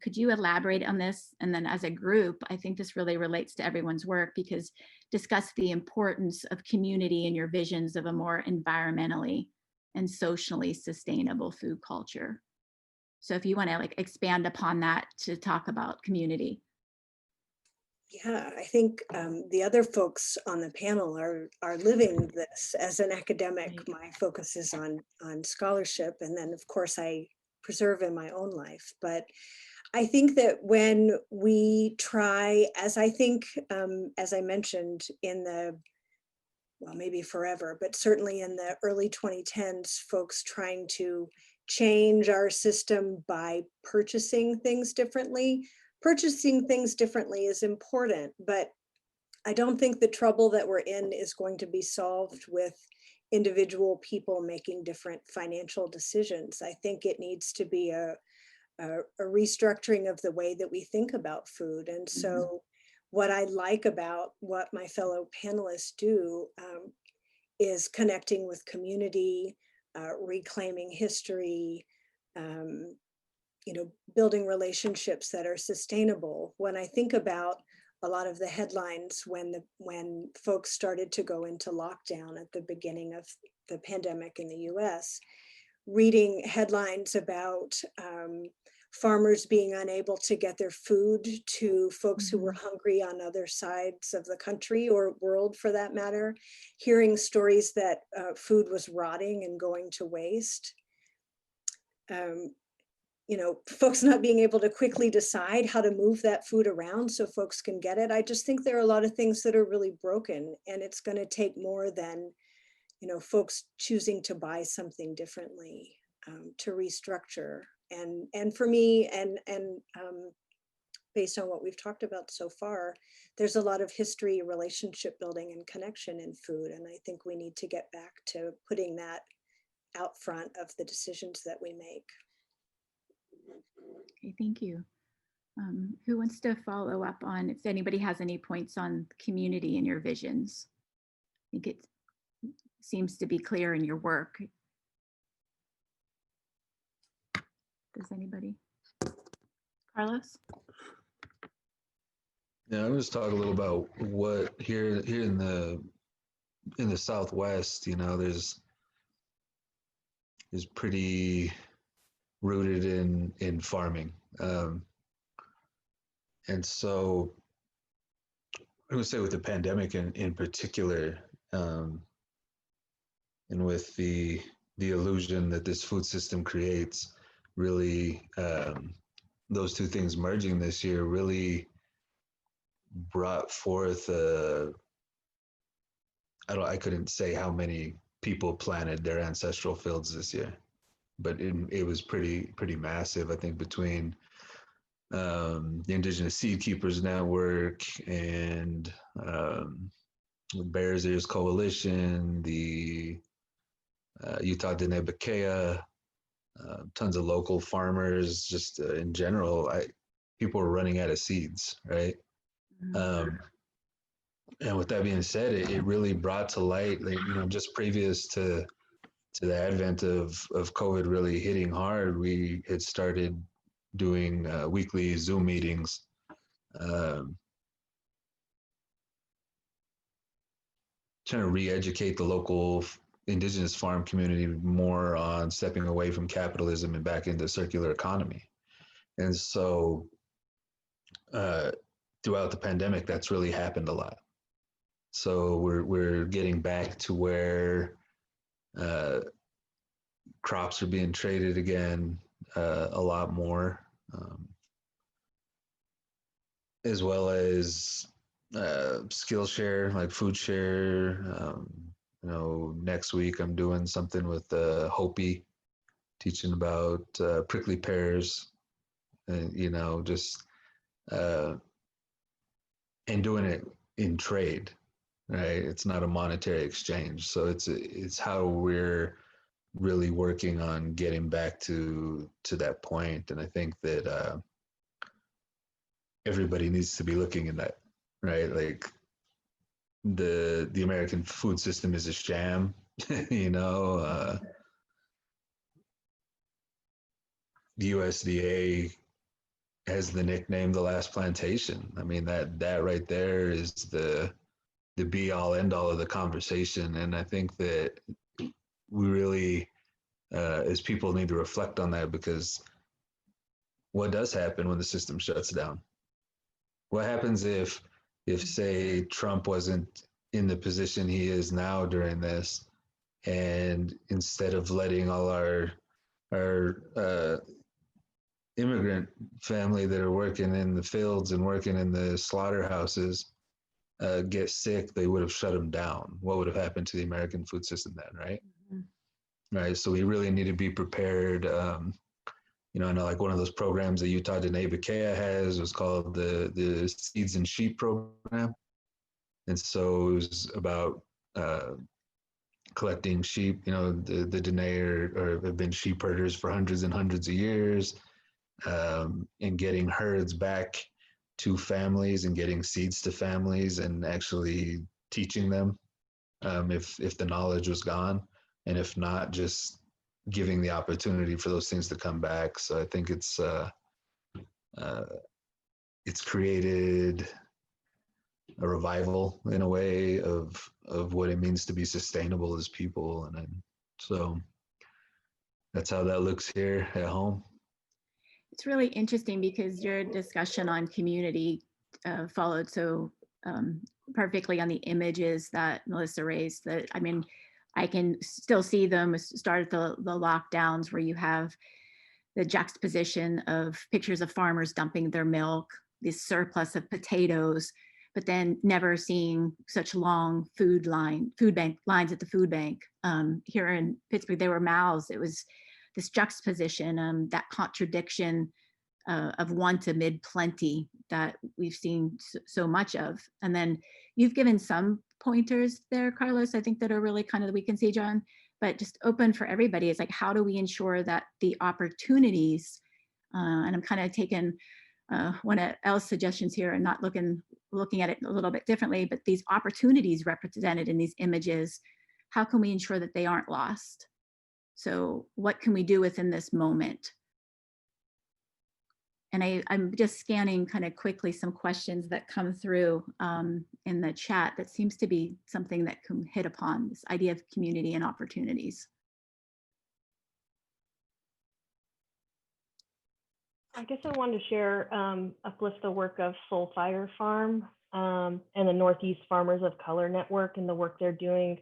Could you elaborate on this? And then as a group, I think this really relates to everyone's work, because discuss the importance of community in your visions of a more environmentally and socially sustainable food culture. So if you want to like expand upon that to talk about community. Yeah, I think the other folks on the panel are living this. As an academic, Right. my focus is on scholarship, and then of course I preserve in my own life. But I think that when we try, as I think, as I mentioned in the, well, maybe forever, but certainly in the early 2010s, folks trying to change our system by purchasing things differently. Purchasing things differently is important, but I don't think the trouble that we're in is going to be solved with individual people making different financial decisions. I think it needs to be a restructuring of the way that we think about food. And so what I like about what my fellow panelists do is connecting with community, reclaiming history, you know, building relationships that are sustainable. When I think about a lot of the headlines when folks started to go into lockdown at the beginning of the pandemic in the US, reading headlines about farmers being unable to get their food to folks who were hungry on other sides of the country or world for that matter, hearing stories that food was rotting and going to waste. You know, folks not being able to quickly decide how to move that food around so folks can get it. I just think there are a lot of things that are really broken, and it's going to take more than, you know, folks choosing to buy something differently to restructure. And for me, and based on what we've talked about so far, there's a lot of history, relationship building, and connection in food. And I think we need to get back to putting that out front of the decisions that we make. Okay, thank you. Who wants to follow up on if anybody has any points on community in your visions? I think it seems to be clear in your work. Does anybody? Karlos? Yeah, I'm just talking a little about what here in the Southwest, you know, there's pretty rooted in farming, and so I would say with the pandemic in particular, and with the illusion that this food system creates, really those two things merging this year really brought forth I couldn't say how many people planted their ancestral fields this year, but it was pretty massive. I think between the Indigenous Seed Keepers Network, and Bears Ears Coalition, the Utah Dene Baca, tons of local farmers, just in general. People are running out of seeds, right? And with that being said, it really brought to light, like, just previous to the advent of COVID really hitting hard, we had started doing weekly Zoom meetings. Trying to re-educate the local indigenous farm community more on stepping away from capitalism and back into circular economy. And so throughout the pandemic, that's really happened a lot. So we're getting back to where crops are being traded again a lot more, as well as Skillshare, like food share. Next week I'm doing something with Hopi, teaching about prickly pears, and and doing it in trade, right? It's not a monetary exchange, so it's how we're really working on getting back to that point. And I think that everybody needs to be looking at that, right? Like the American food system is a sham. The USDA has the nickname "the last plantation." I mean, that right there is the be all end all of the conversation. And I think that we really, as people, need to reflect on that, because what does happen when the system shuts down? What happens if say Trump wasn't in the position he is now during this, and instead of letting all our immigrant family that are working in the fields and working in the slaughterhouses get sick, they would have shut them down? What would have happened to the American food system then, right? Mm-hmm. Right. So we really need to be prepared. I know, like, one of those programs that Utah Dene Baca has was called the Seeds and Sheep program. And so it was about collecting sheep. The Dene have been sheep herders for hundreds and hundreds of years, and getting herds back to families and getting seeds to families and actually teaching them, if the knowledge was gone, and if not, just giving the opportunity for those things to come back. So I think it's created a revival, in a way, of what it means to be sustainable as people. And so that's how that looks here at home. It's really interesting because your discussion on community followed so perfectly on the images that Melissa raised. That, I mean, I can still see them start at the lockdowns, where you have the juxtaposition of pictures of farmers dumping their milk, this surplus of potatoes, but then never seeing such long food bank lines at the food bank. Here in Pittsburgh, there were mouths. It was this juxtaposition, that contradiction of want amid plenty that we've seen so much of. And then you've given some pointers there, Karlos, I think, that are really kind of that we can see, John, but just open for everybody. It's like, how do we ensure that the opportunities, and I'm kind of taking one of Elle's suggestions here and not looking at it a little bit differently, but these opportunities represented in these images, how can we ensure that they aren't lost? So what can we do within this moment? And I'm just scanning kind of quickly some questions that come through in the chat. That seems to be something that can hit upon this idea of community and opportunities. I guess I wanted to share, uplift the work of Soul Fire Farm and the Northeast Farmers of Color Network, and the work they're doing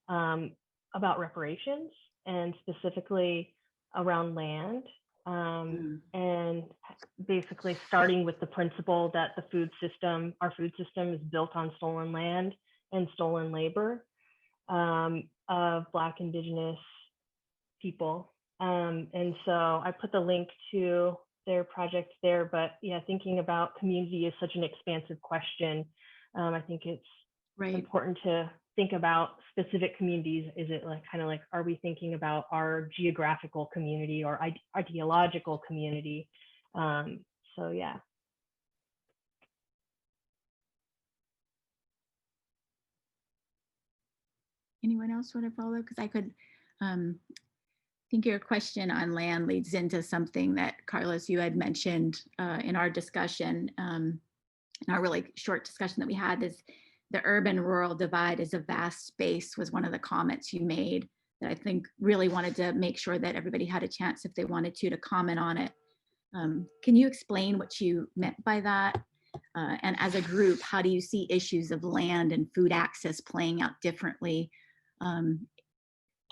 about reparations, and specifically around land. And basically starting with the principle that our food system is built on stolen land and stolen labor of Black, Indigenous people. And so I put the link to their project there. But yeah, thinking about community is such an expansive question. I think it's important to think about specific communities. Is it like kind of like, are we thinking about our geographical community or ideological community? So yeah. Anyone else want to follow? Because I could think your question on land leads into something that Karlos, you had mentioned in our discussion, in our really short discussion that we had, is the urban-rural divide is a vast space, was one of the comments you made that I think really wanted to make sure that everybody had a chance, if they wanted to comment on it. Can you explain what you meant by that? And as a group, how do you see issues of land and food access playing out differently?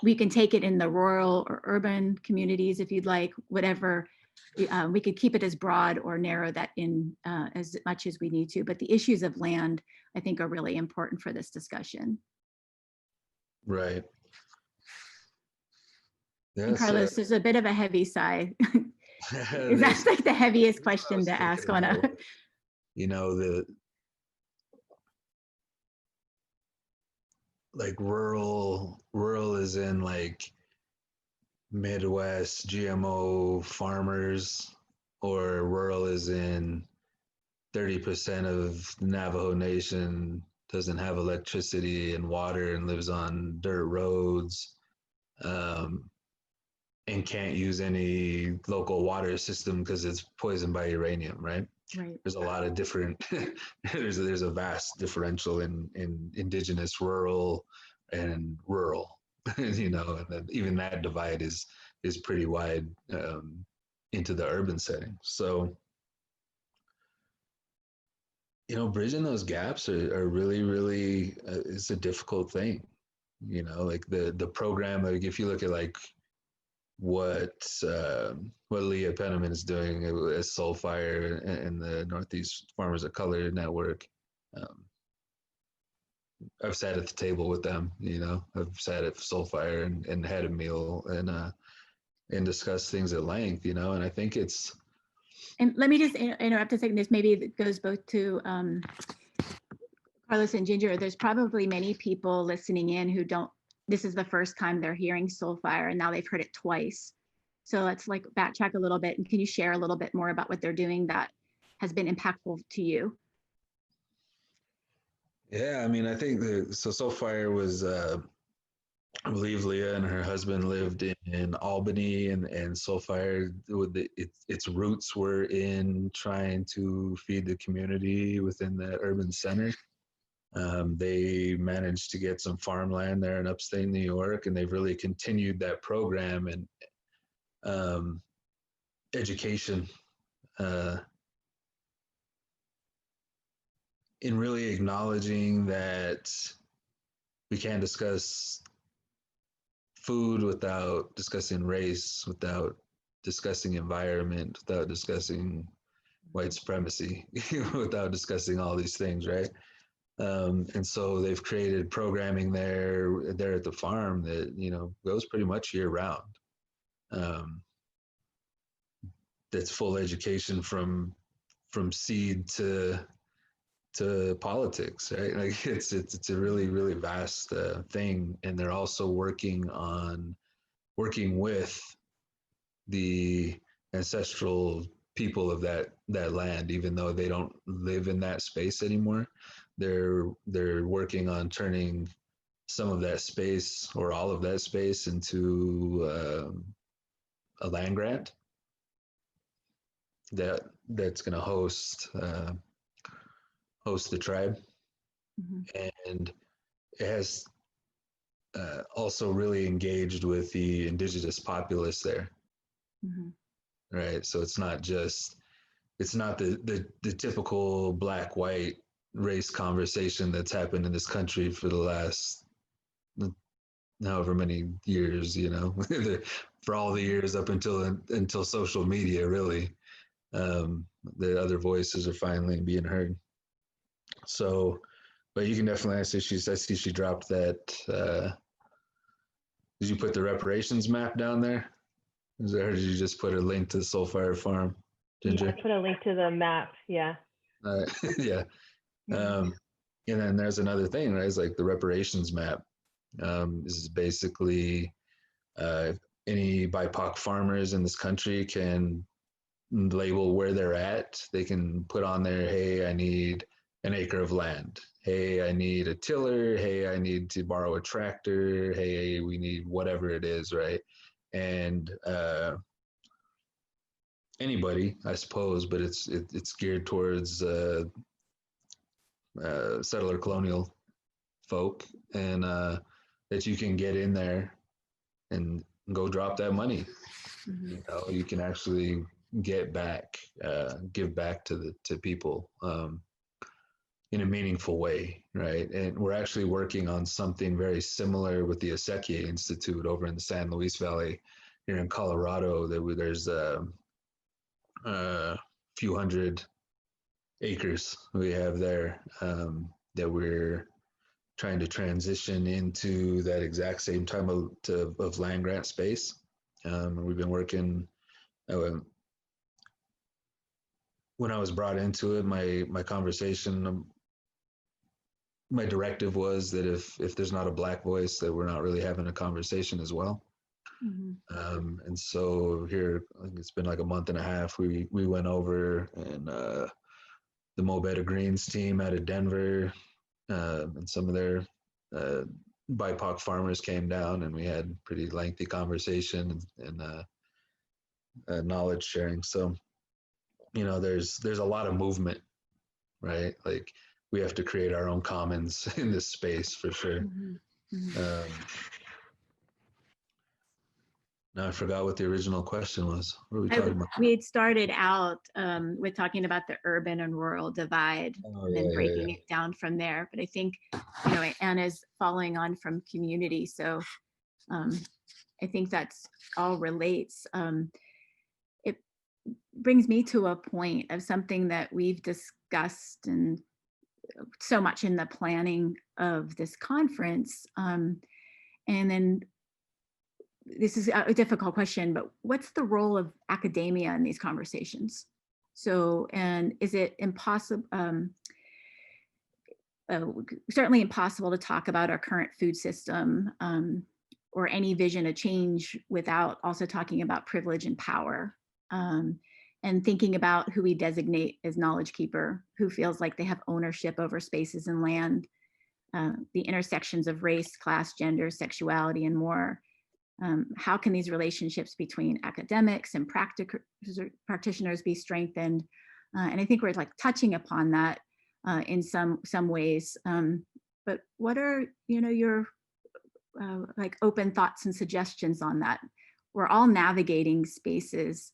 We can take it in the rural or urban communities if you'd like, whatever. We could keep it as broad or narrow that in as much as we need to, but the issues of land, I think, are really important for this discussion. Right. And Karlos, there's a bit of a heavy sigh. That's like the heaviest question to ask on a. You know, like rural is in like Midwest GMO farmers, or rural is in 30% of the Navajo Nation doesn't have electricity and water and lives on dirt roads, and can't use any local water system because it's poisoned by uranium, right? Right. There's a lot of different, there's a vast differential in indigenous rural and rural, you know, and then even that divide is pretty wide into the urban setting. So, you know, bridging those gaps are really, really, it's a difficult thing, you know, like the program, like if you look at like what Leah Penniman is doing as Soulfire and the Northeast Farmers of Color Network. I've sat at the table with them, you know, I've sat at Soulfire and had a meal and discussed things at length, you know, and I think it's. And let me just interrupt a second. This maybe goes both to Karlos and Ginger. There's probably many people listening in who don't, this is the first time they're hearing Soulfire, and now they've heard it twice. So let's like backtrack a little bit. And can you share a little bit more about what they're doing that has been impactful to you? Yeah, I mean, I think Soulfire was, I believe Leah and her husband lived in Albany, and Soulfire, its roots were in trying to feed the community within that urban center. They managed to get some farmland there in upstate New York, and they've really continued that program and education in really acknowledging that we can't discuss food without discussing race, without discussing environment, without discussing white supremacy, without discussing all these things, right? And so they've created programming there at the farm that, you know, goes pretty much year round. That's full education from seed to politics, right? Like it's a really, really vast thing. And they're also working with the ancestral people of that land, even though they don't live in that space anymore. They're working on turning some of that space or all of that space into a land grant that's going to host the tribe. Mm-hmm. And it has also really engaged with the indigenous populace there. Mm-hmm. Right, so it's not the typical black-white race conversation that's happened in this country for the last however many years, you know, for all the years up until social media, really. The other voices are finally being heard. So, but you can definitely ask I see she dropped that. Did you put the reparations map down there? Or did you just put a link to the Soulfire farm? Ginger? I put a link to the map. Yeah. Yeah. And then there's another thing, right? It's like the reparations map. This is basically any BIPOC farmers in this country can label where they're at. They can put on there, hey, I need an acre of land. Hey, I need a tiller. Hey, I need to borrow a tractor. Hey, we need whatever it is, right? And anybody, I suppose, but it's geared towards settler colonial folk, and that you can get in there and go drop that money. You know, you can actually get back, give back to people in a meaningful way, right? And we're actually working on something very similar with the Acequia Institute over in the San Luis Valley here in Colorado. There's a few hundred acres we have there that we're trying to transition into that exact same type of land grant space. We've been working. When I was brought into it, my conversation, my directive was that if there's not a Black voice, that we're not really having a conversation as well. And so here, I think it's been like a month and a half. We went over, and the Moderator Greens team out of Denver and some of their BIPOC farmers came down, and we had pretty lengthy conversation and knowledge sharing. So, you know, there's a lot of movement, right? Like we have to create our own commons in this space for sure. Now I forgot what the original question was. What were we talking about? We had started out with talking about the urban and rural divide, and then breaking it down from there. But I think, you know, Anna's following on from community. So I think that's all relates. It brings me to a point of something that we've discussed and so much in the planning of this conference. And then this is a difficult question, but what's the role of academia in these conversations? So, and is it impossible, certainly impossible to talk about our current food system or any vision of change without also talking about privilege and power, and thinking about who we designate as knowledge keeper, who feels like they have ownership over spaces and land, the intersections of race, class, gender, sexuality, and more. How can these relationships between academics and practitioners be strengthened? And I think we're like touching upon that in some ways. But what are, you know, your like open thoughts and suggestions on that? We're all navigating spaces,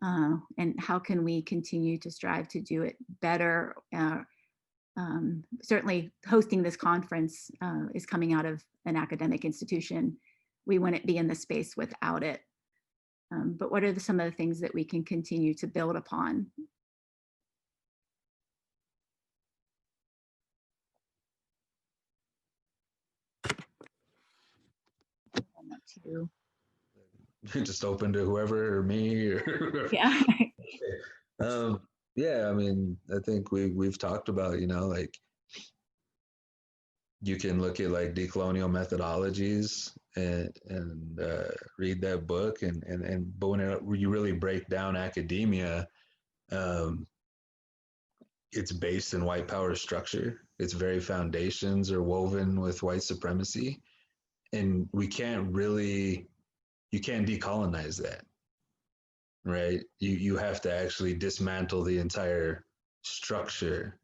and how can we continue to strive to do it better? Certainly hosting this conference is coming out of an academic institution. We wouldn't be in the space without it. But what are some of the things that we can continue to build upon? You're just open to whoever or me or whoever. Yeah. Yeah, I mean, I think we've talked about, you know, like you can look at like decolonial methodologies and read that book but when you really break down academia, it's based in white power structure. Its very foundations are woven with white supremacy, and you can't decolonize that, right? You have to actually dismantle the entire structure,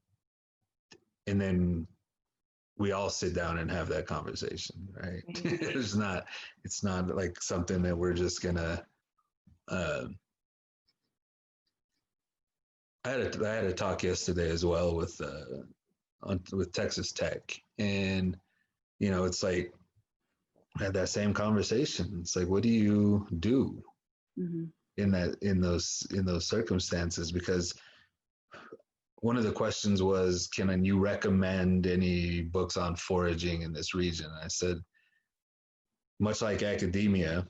and then we all sit down and have that conversation, right? It's not like something that we're just gonna. I had a talk yesterday as well with Texas Tech, and you know, it's like I had that same conversation. It's like, what do you do in those circumstances? Because one of the questions was, can you recommend any books on foraging in this region? And I said, much like academia,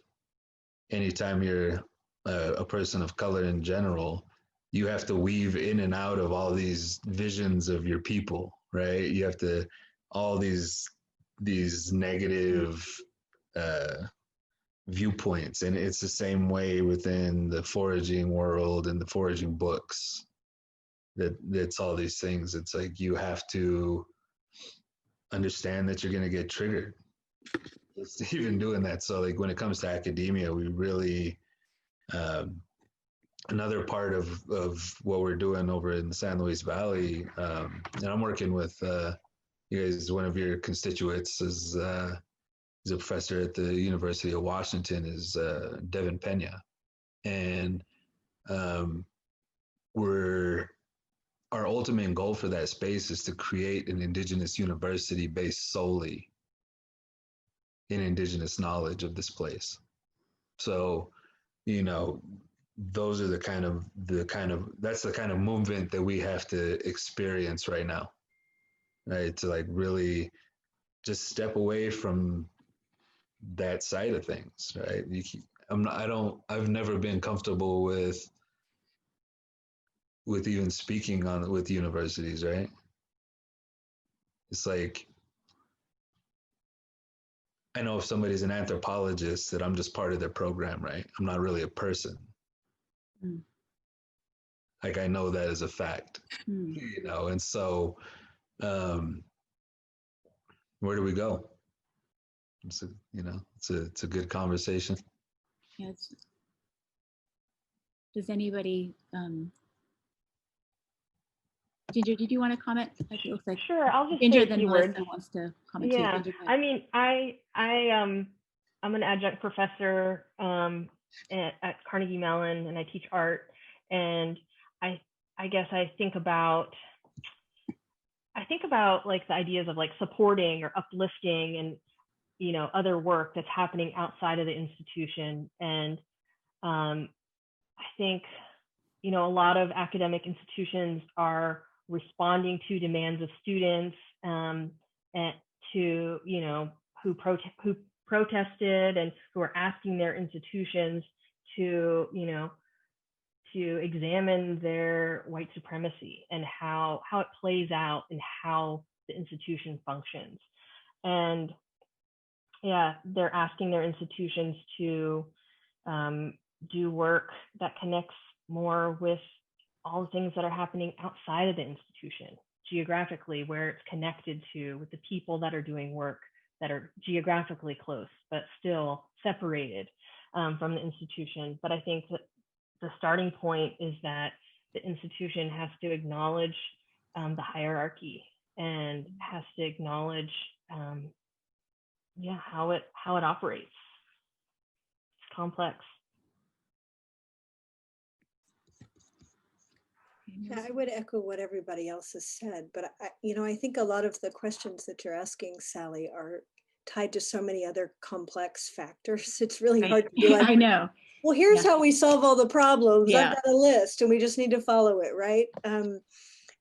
anytime you're a person of color in general, you have to weave in and out of all these visions of your people, right? You have to, all these negative viewpoints. And it's the same way within the foraging world and the foraging books. That's all these things. It's like you have to understand that you're going to get triggered. It's even doing that. So like when it comes to academia, we really, another part of what we're doing over in the San Luis Valley, and I'm working with you guys, one of your constituents is he's a professor at the University of Washington, is Devin Pena. And our ultimate goal for that space is to create an Indigenous university based solely in Indigenous knowledge of this place. So, you know, those are that's the kind of movement that we have to experience right now, right? To like really just step away from that side of things, right? I've never been comfortable with even speaking with universities, right? It's like, I know if somebody's an anthropologist that I'm just part of their program, right? I'm not really a person. Mm. Like I know that as a fact, you know? And so, where do we go? It's a good conversation. Yeah, does anybody, Ginger, did you want to comment? Like it looks like sure. I'll just Ginger say then Melissa wants to comment too. Ginger, I mean, I'm an adjunct professor at Carnegie Mellon, and I teach art. And I guess I think about like the ideas of like supporting or uplifting and, you know, other work that's happening outside of the institution. And I think, you know, a lot of academic institutions are responding to demands of students and to, you know, who protested and who are asking their institutions to, you know, to examine their white supremacy and how it plays out and how the institution functions. And yeah, they're asking their institutions to do work that connects more with all the things that are happening outside of the institution, geographically, where it's connected to with the people that are doing work that are geographically close, but still separated from the institution. But I think that the starting point is that the institution has to acknowledge the hierarchy and has to acknowledge how it operates. It's complex. Yeah, I would echo what everybody else has said, but I think a lot of the questions that you're asking, Sally, are tied to so many other complex factors. It's really hard to be like, I know. Well, here's how we solve all the problems. Yeah. I've got a list and we just need to follow it, right? And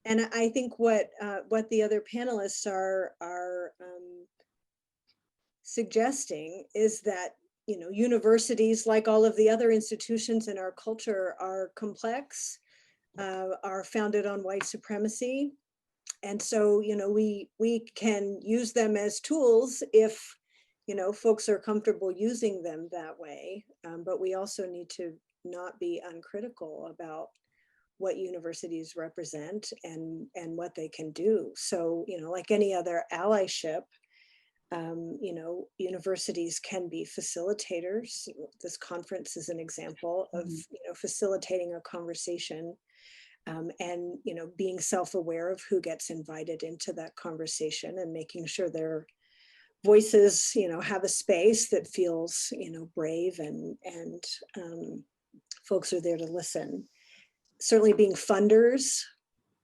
I think what the other panelists are suggesting is that, you know, universities, like all of the other institutions in our culture, are complex, are founded on white supremacy. And so, you know, we can use them as tools if, you know, folks are comfortable using them that way. But we also need to not be uncritical about what universities represent and what they can do. So, you know, like any other allyship, you know, universities can be facilitators. This conference is an example of, you know, facilitating a conversation. And, you know, being self-aware of who gets invited into that conversation and making sure their voices, you know, have a space that feels, you know, brave and folks are there to listen. Certainly being funders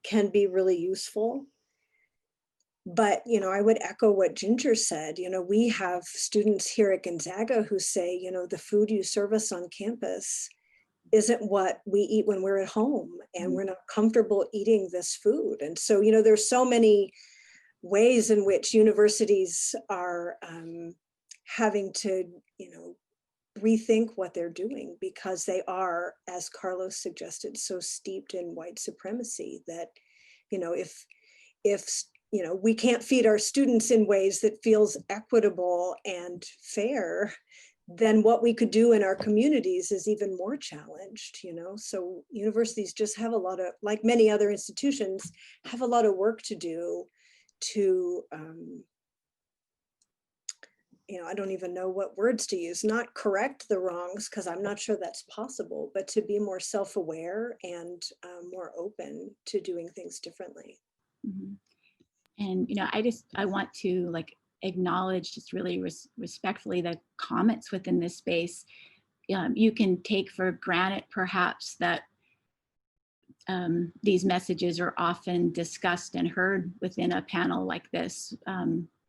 can be really useful. But, you know, I would echo what Ginger said. You know, we have students here at Gonzaga who say, you know, the food you serve us on campus isn't what we eat when we're at home, and we're not comfortable eating this food. And so, you know, there's so many ways in which universities are having to, you know, rethink what they're doing, because they are, as Karlos suggested, so steeped in white supremacy that, if we can't feed our students in ways that feels equitable and fair, then what we could do in our communities is even more challenged. So universities just have a lot of, like many other institutions, have a lot of work to do to I don't even know what words to use, not correct the wrongs, because I'm not sure that's possible, but to be more self-aware and more open to doing things differently. Mm-hmm. And, I want to acknowledge just really respectfully the comments within this space. You can take for granted perhaps that these messages are often discussed and heard within a panel like this,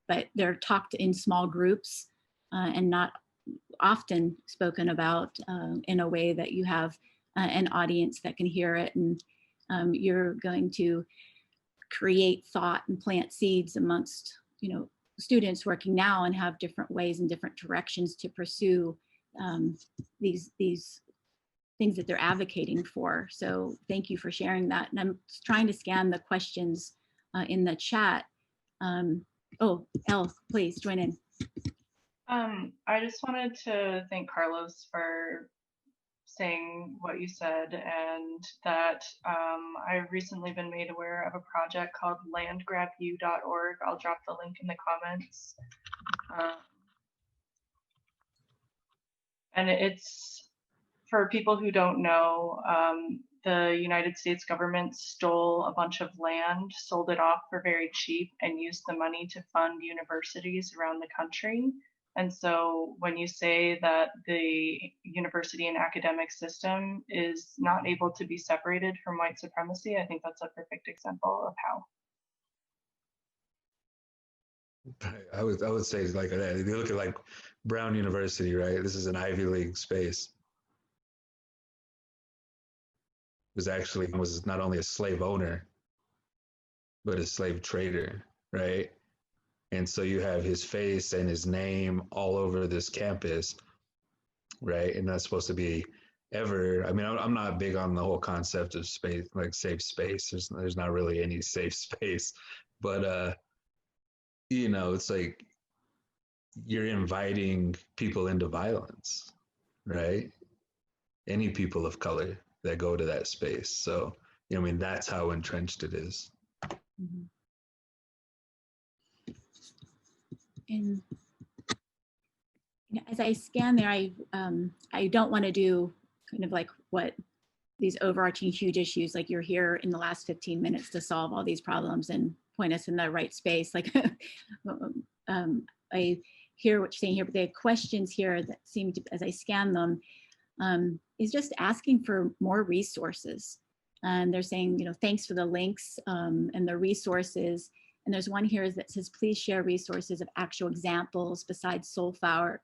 but they're talked in small groups and not often spoken about in a way that you have an audience that can hear it, and you're going to create thought and plant seeds amongst students working now and have different ways and different directions to pursue these things that they're advocating for. So thank you for sharing that. And I'm trying to scan the questions in the chat. Oh, Elle, please join in. I just wanted to thank Karlos for saying what you said, and that I've recently been made aware of a project called landgrabu.org. I'll drop the link in the comments. And it's for people who don't know, the United States government stole a bunch of land, sold it off for very cheap, and used the money to fund universities around the country. And so when you say that the university and academic system is not able to be separated from white supremacy, I think that's a perfect example of how. I would say like that. If you look at Brown University, right? This is an Ivy League space. Was not only a slave owner, but a slave trader, right? And so you have his face and his name all over this campus, right? And that's supposed to be I'm not big on the whole concept of space, like safe space. There's not really any safe space, but it's like you're inviting people into violence, right? Any people of color that go to that space. So, that's how entrenched it is. Mm-hmm. And as I scan there, I don't want to do kind of like what these overarching huge issues, like you're here in the last 15 minutes to solve all these problems and point us in the right space. I hear what you're saying here, but the questions here that seem to, as I scan them, is just asking for more resources. And they're saying, thanks for the links and the resources. And there's one here that says, please share resources of actual examples besides Soulfire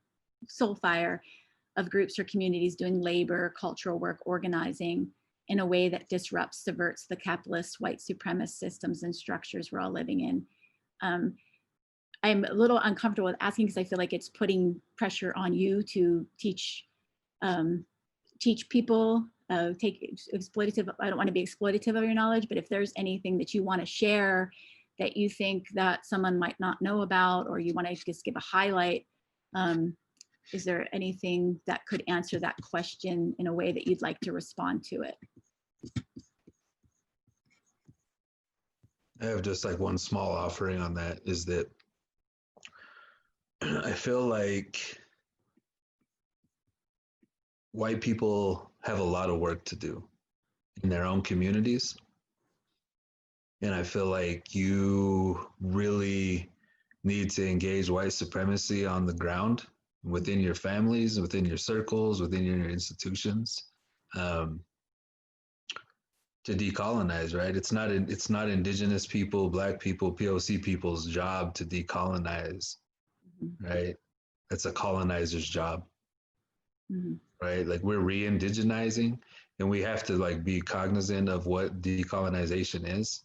of groups or communities doing labor, cultural work, organizing in a way that disrupts, subverts the capitalist white supremacist systems and structures we're all living in. I'm a little uncomfortable with asking because I feel like it's putting pressure on you to teach people, take exploitative, I don't want to be exploitative of your knowledge, but if there's anything that you want to share that you think that someone might not know about, or you want to just give a highlight, is there anything that could answer that question in a way that you'd like to respond to it? I have just one small offering on that, is that I feel like white people have a lot of work to do in their own communities. And I feel like you really need to engage white supremacy on the ground, within your families, within your circles, within your institutions, to decolonize, right? It's not indigenous people, Black people, POC people's job to decolonize, right? That's a colonizer's job, right? We're re-indigenizing, and we have to be cognizant of what decolonization is,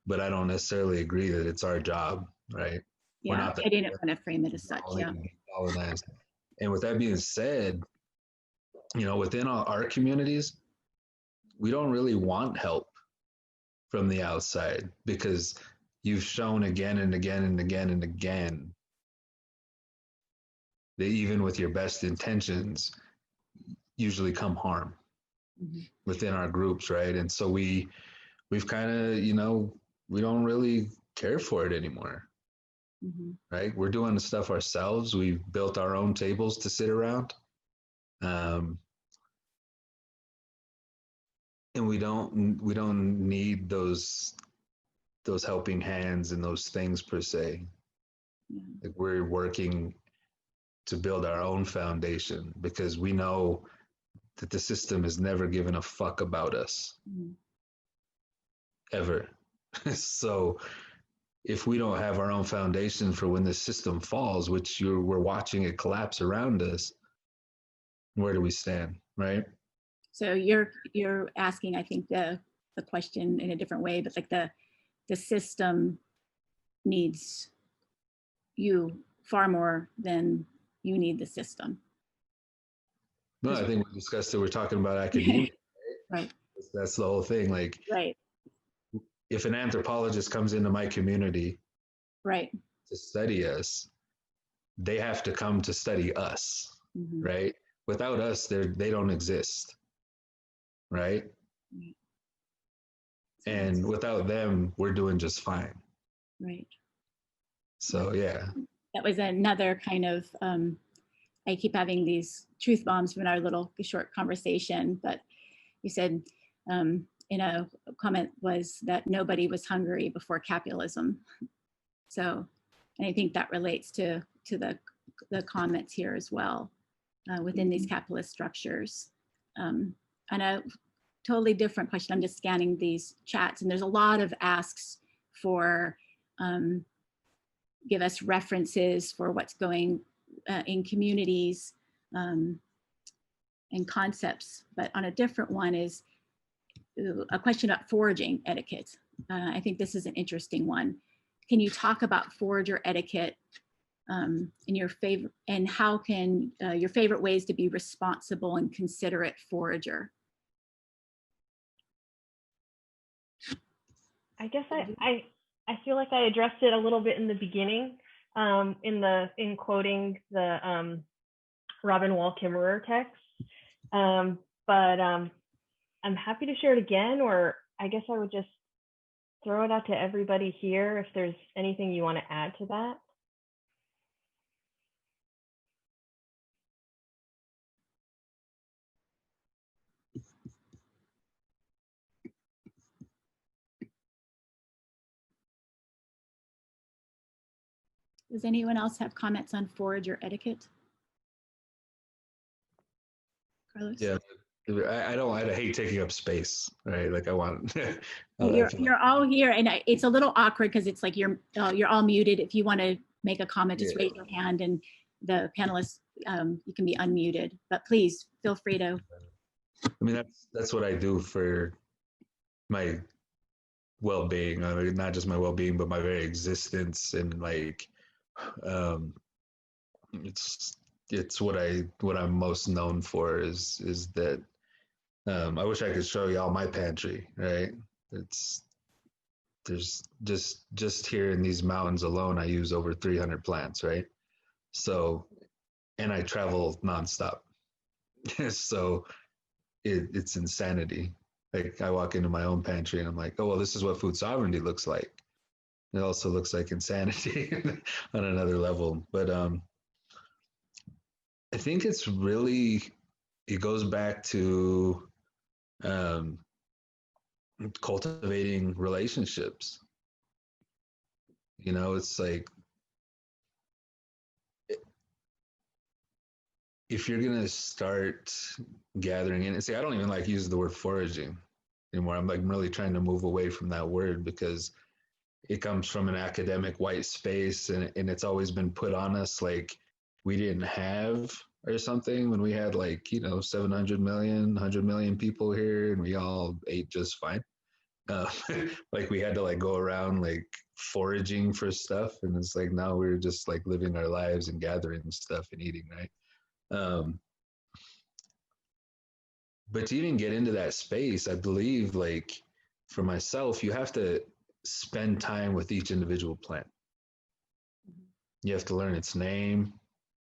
but I don't necessarily agree that it's our job, right? Yeah, I didn't want to frame it as such, yeah. And with that being said, within our communities, we don't really want help from the outside because you've shown again and again and again and again that even with your best intentions, usually come harm within our groups, right? And so we've kind of, we don't really care for it anymore, right? We're doing the stuff ourselves. We've built our own tables to sit around. And we don't need those helping hands and those things per se. Like we're working to build our own foundation because we know that the system has never given a fuck about us ever. So if we don't have our own foundation for when the system falls, which we're watching it collapse around us, where do we stand, right? So you're asking, I think, the question in a different way, but like the system needs you far more than you need the system. No, I think we discussed it. We're talking about academia, right? That's the whole thing. Like, right. If an anthropologist comes into my community, right, to study us, they have to come to study us, right? Without us, they don't exist, right? And without them, we're doing just fine. Right. So yeah. That was another kind of, I keep having these truth bombs from our little short conversation, but you said in a comment was that nobody was hungry before capitalism. So, and I think that relates to the comments here as well within these capitalist structures. And a totally different question, I'm just scanning these chats and there's a lot of asks for give us references for what's going in communities and concepts, but on a different one is a question about foraging etiquette. I think this is an interesting one. Can you talk about forager etiquette in your favorite, and how can your favorite ways to be responsible and considerate forager? I guess I feel like I addressed it a little bit in the beginning, in quoting the Robin Wall Kimmerer text, but I'm happy to share it again, or I guess I would just throw it out to everybody here if there's anything you want to add to that. Does anyone else have comments on forager etiquette? Karlos? Yeah, I hate taking up space, right? Like I want. You're all here, and it's a little awkward because it's like you're all muted. If you want to make a comment, just raise your hand, and the panelists you can be unmuted. But please feel free to. I mean, that's what I do for my well-being. I mean, not just my well-being, but my very existence, and like, it's what I'm most known for is that I wish I could show y'all my pantry, right? There's just here in these mountains alone, I use over 300 plants, right? So, and I travel nonstop. So it's insanity. Like I walk into my own pantry and I'm like, oh, well, this is what food sovereignty looks like. It also looks like insanity on another level. But I think it goes back to cultivating relationships. It's like, if you're going to start gathering in, see, I don't even like use the word foraging anymore. I'm like really trying to move away from that word because it comes from an academic white space and it's always been put on us like we didn't have or something when we had 700 million, 100 million people here and we all ate just fine. Like we had to go around foraging for stuff, and it's like now we're just living our lives and gathering stuff and eating, right? But to even get into that space, I believe, like for myself, you have to spend time with each individual plant. You have to learn its name,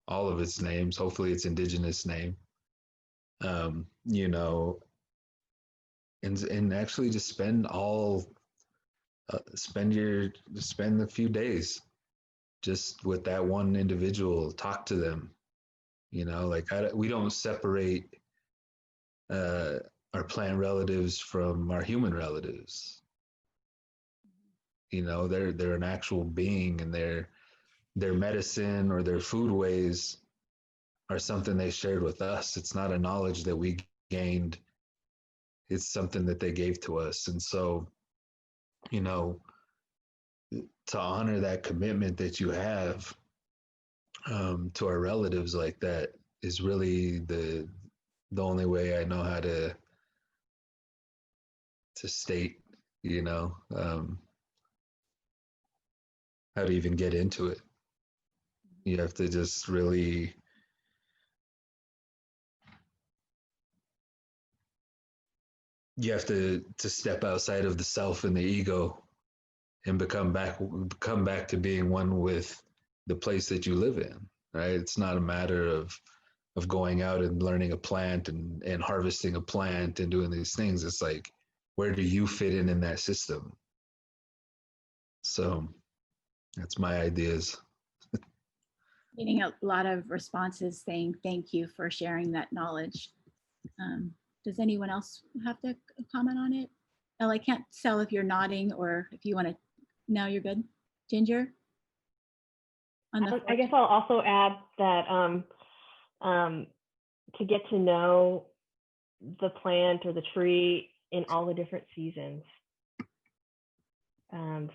all of its names, hopefully its indigenous name. You know, and actually just spend spend a few days just with that one individual, talk to them. You know, like we don't separate our plant relatives from our human relatives. You know, they're an actual being, and their medicine or their food ways are something they shared with us. It's not a knowledge that we gained. It's something that they gave to us. And so, you know, to honor that commitment that you have to our relatives like that is really the only way I know how to state, you know, how to even get into it. You have to just really you have to step outside of the self and the ego and come back to being one with the place that you live in, right? It's not a matter of going out and learning a plant and harvesting a plant and doing these things. It's like, where do you fit in that system? So that's my ideas. Getting a lot of responses saying thank you for sharing that knowledge. Does anyone else have to comment on it? Elle, I can't tell if you're nodding or if you want to. No, you're good. Ginger? I guess I'll also add that to get to know the plant or the tree in all the different seasons.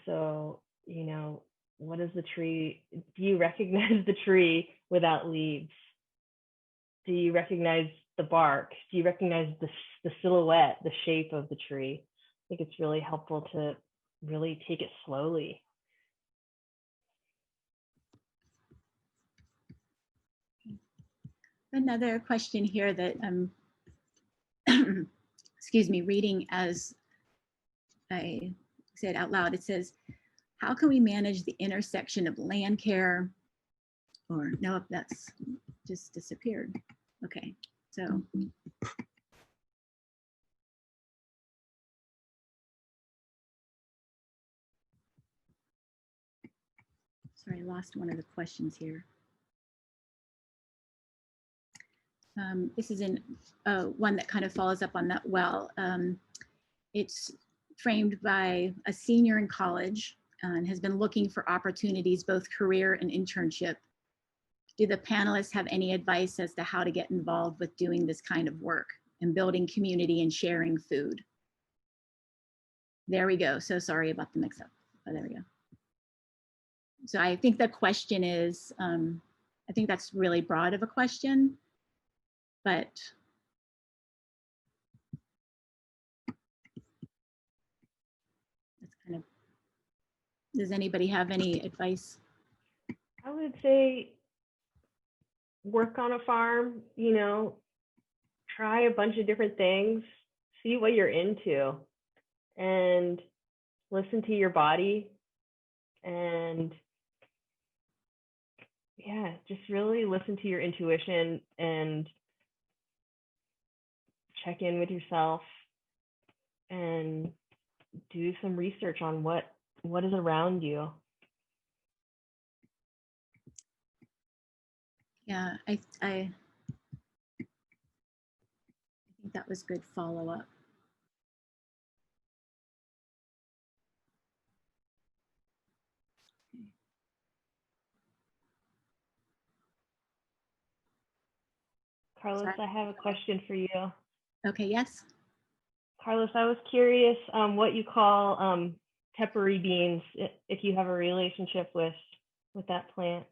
So, you know, what is the tree? Do you recognize the tree without leaves? Do you recognize the bark? Do you recognize the silhouette, the shape of the tree? I think it's really helpful to really take it slowly. Another question here that excuse me, reading as I said out loud. It says, how can we manage the intersection of land care, or no, that's just disappeared. Okay, so. Sorry, I lost one of the questions here. This is in one that kind of follows up on that well. It's framed by a senior in college and has been looking for opportunities, both career and internship. Do the panelists have any advice as to how to get involved with doing this kind of work and building community and sharing food? There we go. So sorry about the mix up, but there we go. So I think the question is, I think that's really broad of a question, but that's kind of, does anybody have any advice? I would say work on a farm, you know, try a bunch of different things, see what you're into, and listen to your body. And yeah, just really listen to your intuition and check in with yourself and do some research on what is around you. Yeah, I think that was good follow-up. Karlos, I have a question for you. Okay, yes. Karlos, I was curious what you call peppery beans, if you have a relationship with that plant.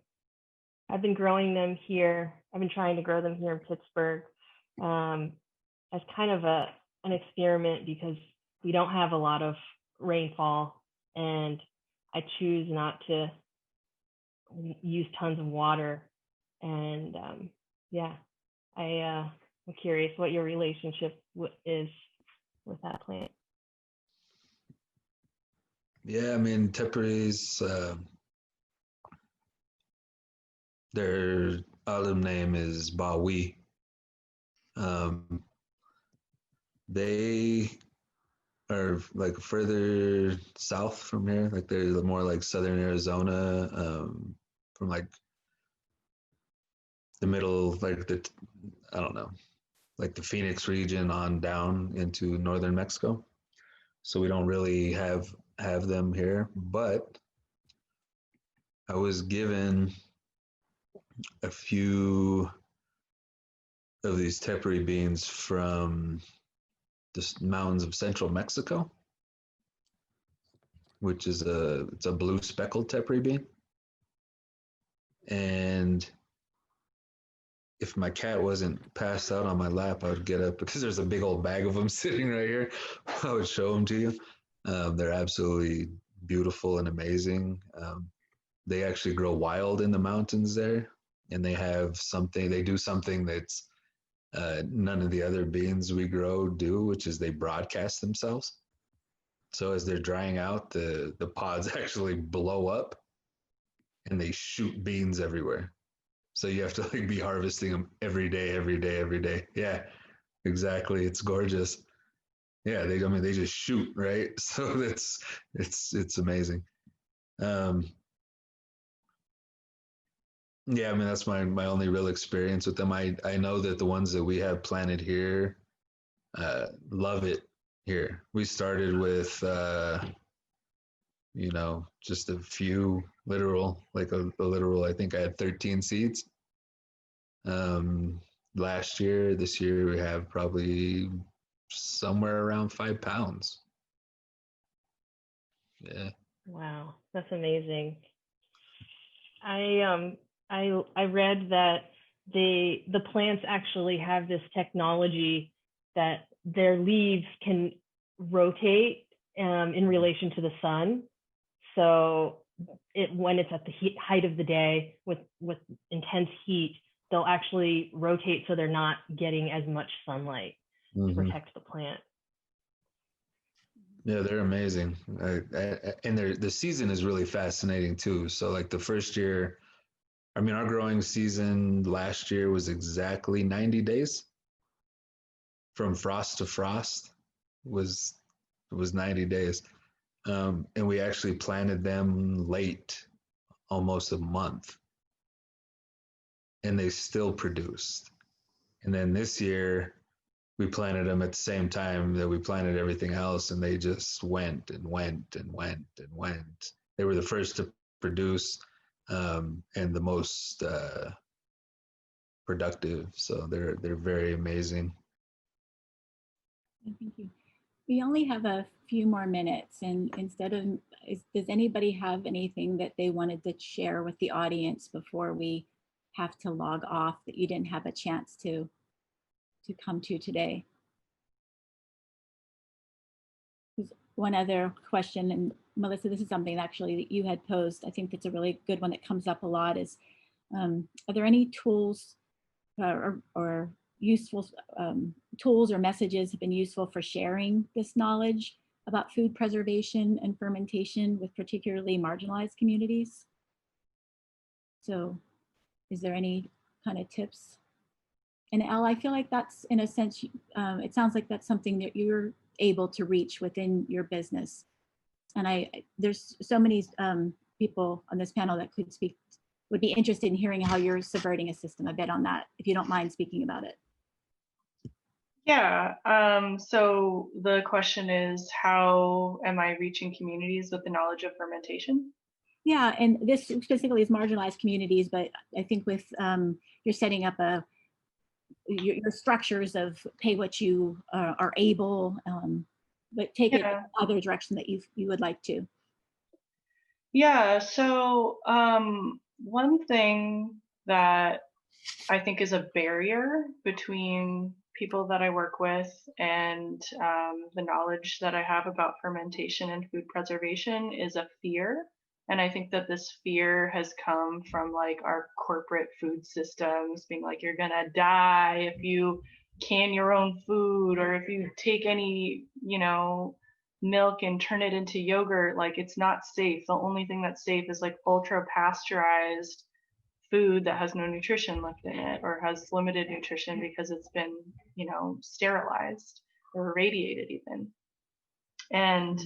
I've been growing them here. I've been trying to grow them here in Pittsburgh as kind of an experiment because we don't have a lot of rainfall and I choose not to use tons of water. And yeah, I'm curious what your relationship is with that plant? Yeah, I mean, tepuris, their autumn name is Bawi. They are like further south from here, like they're more like southern Arizona, from like the middle, like I don't know, like the Phoenix region on down into northern Mexico. So we don't really have them here, but I was given a few of these tepary beans from the mountains of central Mexico, which is it's a blue speckled tepary bean. And if my cat wasn't passed out on my lap, I would get up because there's a big old bag of them sitting right here. I would show them to you. They're absolutely beautiful and amazing. They actually grow wild in the mountains there, and they do something that's none of the other beans we grow do, which is they broadcast themselves. So as they're drying out, the pods actually blow up and they shoot beans everywhere. So you have to like be harvesting them every day. Yeah, exactly. It's gorgeous. Yeah, they just shoot, right? So it's amazing. Yeah, I mean that's my only real experience with them. I know that the ones that we have planted here love it here. We started with just a few literal, like a literal, I think I had 13 seeds. This year we have probably somewhere around 5 pounds. Yeah. Wow, that's amazing. I read that the plants actually have this technology that their leaves can rotate in relation to the sun. So when it's at the height of the day with intense heat, they'll actually rotate so they're not getting as much sunlight to protect the plant. Yeah, they're amazing. And the season is really fascinating too. So like the first year, I mean, our growing season last year was exactly 90 days. From frost to frost was 90 days. And we actually planted them late, almost a month. And they still produced. And then this year, we planted them at the same time that we planted everything else, and they just went and went and went and went. They were the first to produce and the most productive. So they're very amazing. Thank you. We only have a few more minutes, and does anybody have anything that they wanted to share with the audience before we have to log off that you didn't have a chance to come to today? There's one other question, and Melissa, this is something actually that you had posed. I think that's a really good one that comes up a lot is, are there any tools or useful tools or messages have been useful for sharing this knowledge about food preservation and fermentation with particularly marginalized communities? So is there any kind of tips? And Elle, I feel like that's, in a sense, it sounds like that's something that you're able to reach within your business. And there's so many people on this panel that would be interested in hearing how you're subverting a system. I bet on that, if you don't mind speaking about it. Yeah, so the question is, how am I reaching communities with the knowledge of fermentation? Yeah, and this specifically is marginalized communities, but I think with you're setting up your structures of pay what you are able, but take it other direction that you would like to. Yeah, so one thing that I think is a barrier between people that I work with and the knowledge that I have about fermentation and food preservation is a fear. And I think that this fear has come from like our corporate food systems being like, you're gonna die if you can your own food, or if you take any, you know, milk and turn it into yogurt, like it's not safe. The only thing that's safe is like ultra pasteurized food that has no nutrition left in it or has limited nutrition because it's been, you know, sterilized or irradiated even. And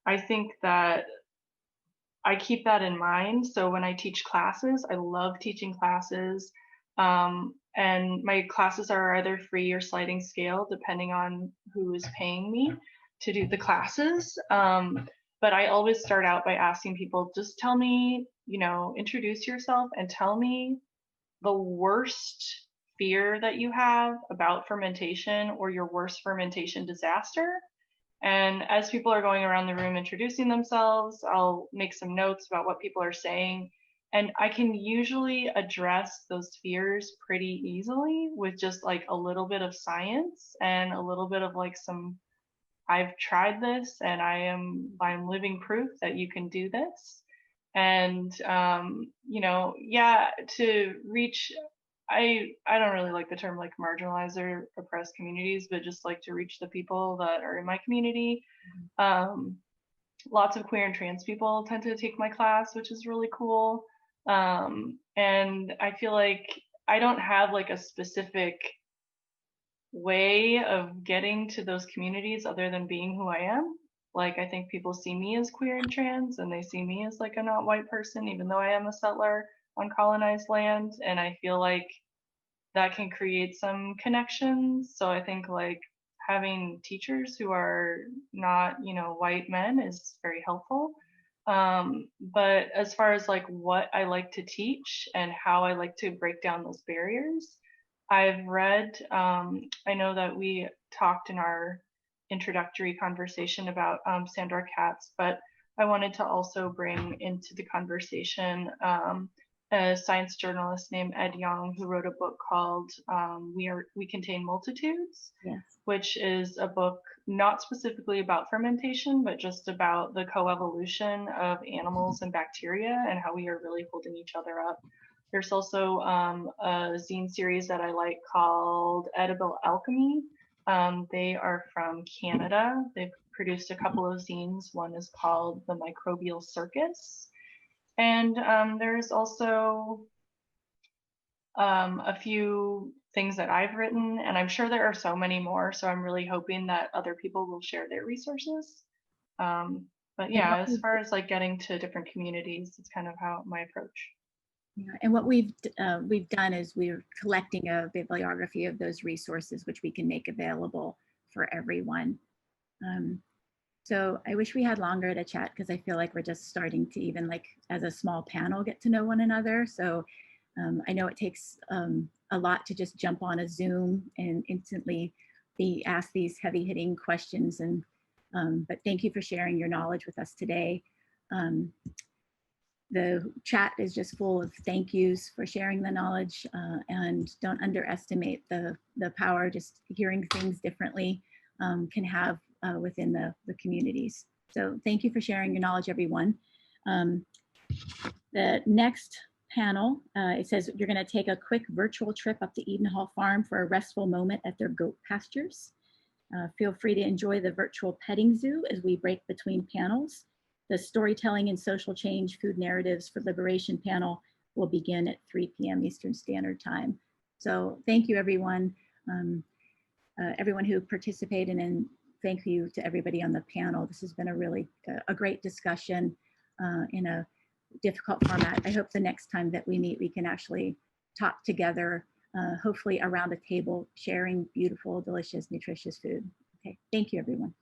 I think that I keep that in mind. So when I teach classes, I love teaching classes. And my classes are either free or sliding scale, depending on who is paying me to do the classes. But I always start out by asking people, just tell me, you know, introduce yourself and tell me the worst fear that you have about fermentation or your worst fermentation disaster. And as people are going around the room introducing themselves, I'll make some notes about what people are saying. And I can usually address those fears pretty easily with just like a little bit of science and a little bit of like some, I've tried this and I'm living proof that you can do this. And, you know, yeah, to reach, I don't really like the term like marginalized or oppressed communities, but just like to reach the people that are in my community. Lots of queer and trans people tend to take my class, which is really cool. And I feel like I don't have like a specific way of getting to those communities other than being who I am. Like, I think people see me as queer and trans, and they see me as like a not white person, even though I am a settler on colonized land. And I feel like that can create some connections. So I think like having teachers who are not, you know, white men is very helpful. But as far as like what I like to teach and how I like to break down those barriers, I've read, I know that we talked in our introductory conversation about Sandor Katz, but I wanted to also bring into the conversation a science journalist named Ed Yong, who wrote a book called We Contain Multitudes, Yes. which is a book not specifically about fermentation, but just about the coevolution of animals and bacteria and how we are really holding each other up. There's also a zine series that I like called Edible Alchemy. They are from Canada. They've produced a couple of zines. One is called The Microbial Circus. And there's also a few things that I've written, and I'm sure there are so many more. So I'm really hoping that other people will share their resources. But yeah, as far as like getting to different communities, it's kind of how my approach. Yeah, and what we've done is we're collecting a bibliography of those resources, which we can make available for everyone. So I wish we had longer to chat because I feel like we're just starting to even like as a small panel get to know one another. So I know it takes a lot to just jump on a Zoom and instantly be asked these heavy hitting questions. And but thank you for sharing your knowledge with us today. The chat is just full of thank yous for sharing the knowledge, and don't underestimate the power just hearing things differently can have within the communities. So thank you for sharing your knowledge, everyone. The next panel, it says you're going to take a quick virtual trip up to Edenhall Farm for a restful moment at their goat pastures. Feel free to enjoy the virtual petting zoo as we break between panels. The Storytelling and Social Change Food Narratives for Liberation panel will begin at 3 p.m. Eastern Standard Time. So thank you, everyone. Everyone who participated, and thank you to everybody on the panel. This has been a really a great discussion in a difficult format. I hope the next time that we meet, we can actually talk together, hopefully around a table, sharing beautiful, delicious, nutritious food. Okay, thank you, everyone.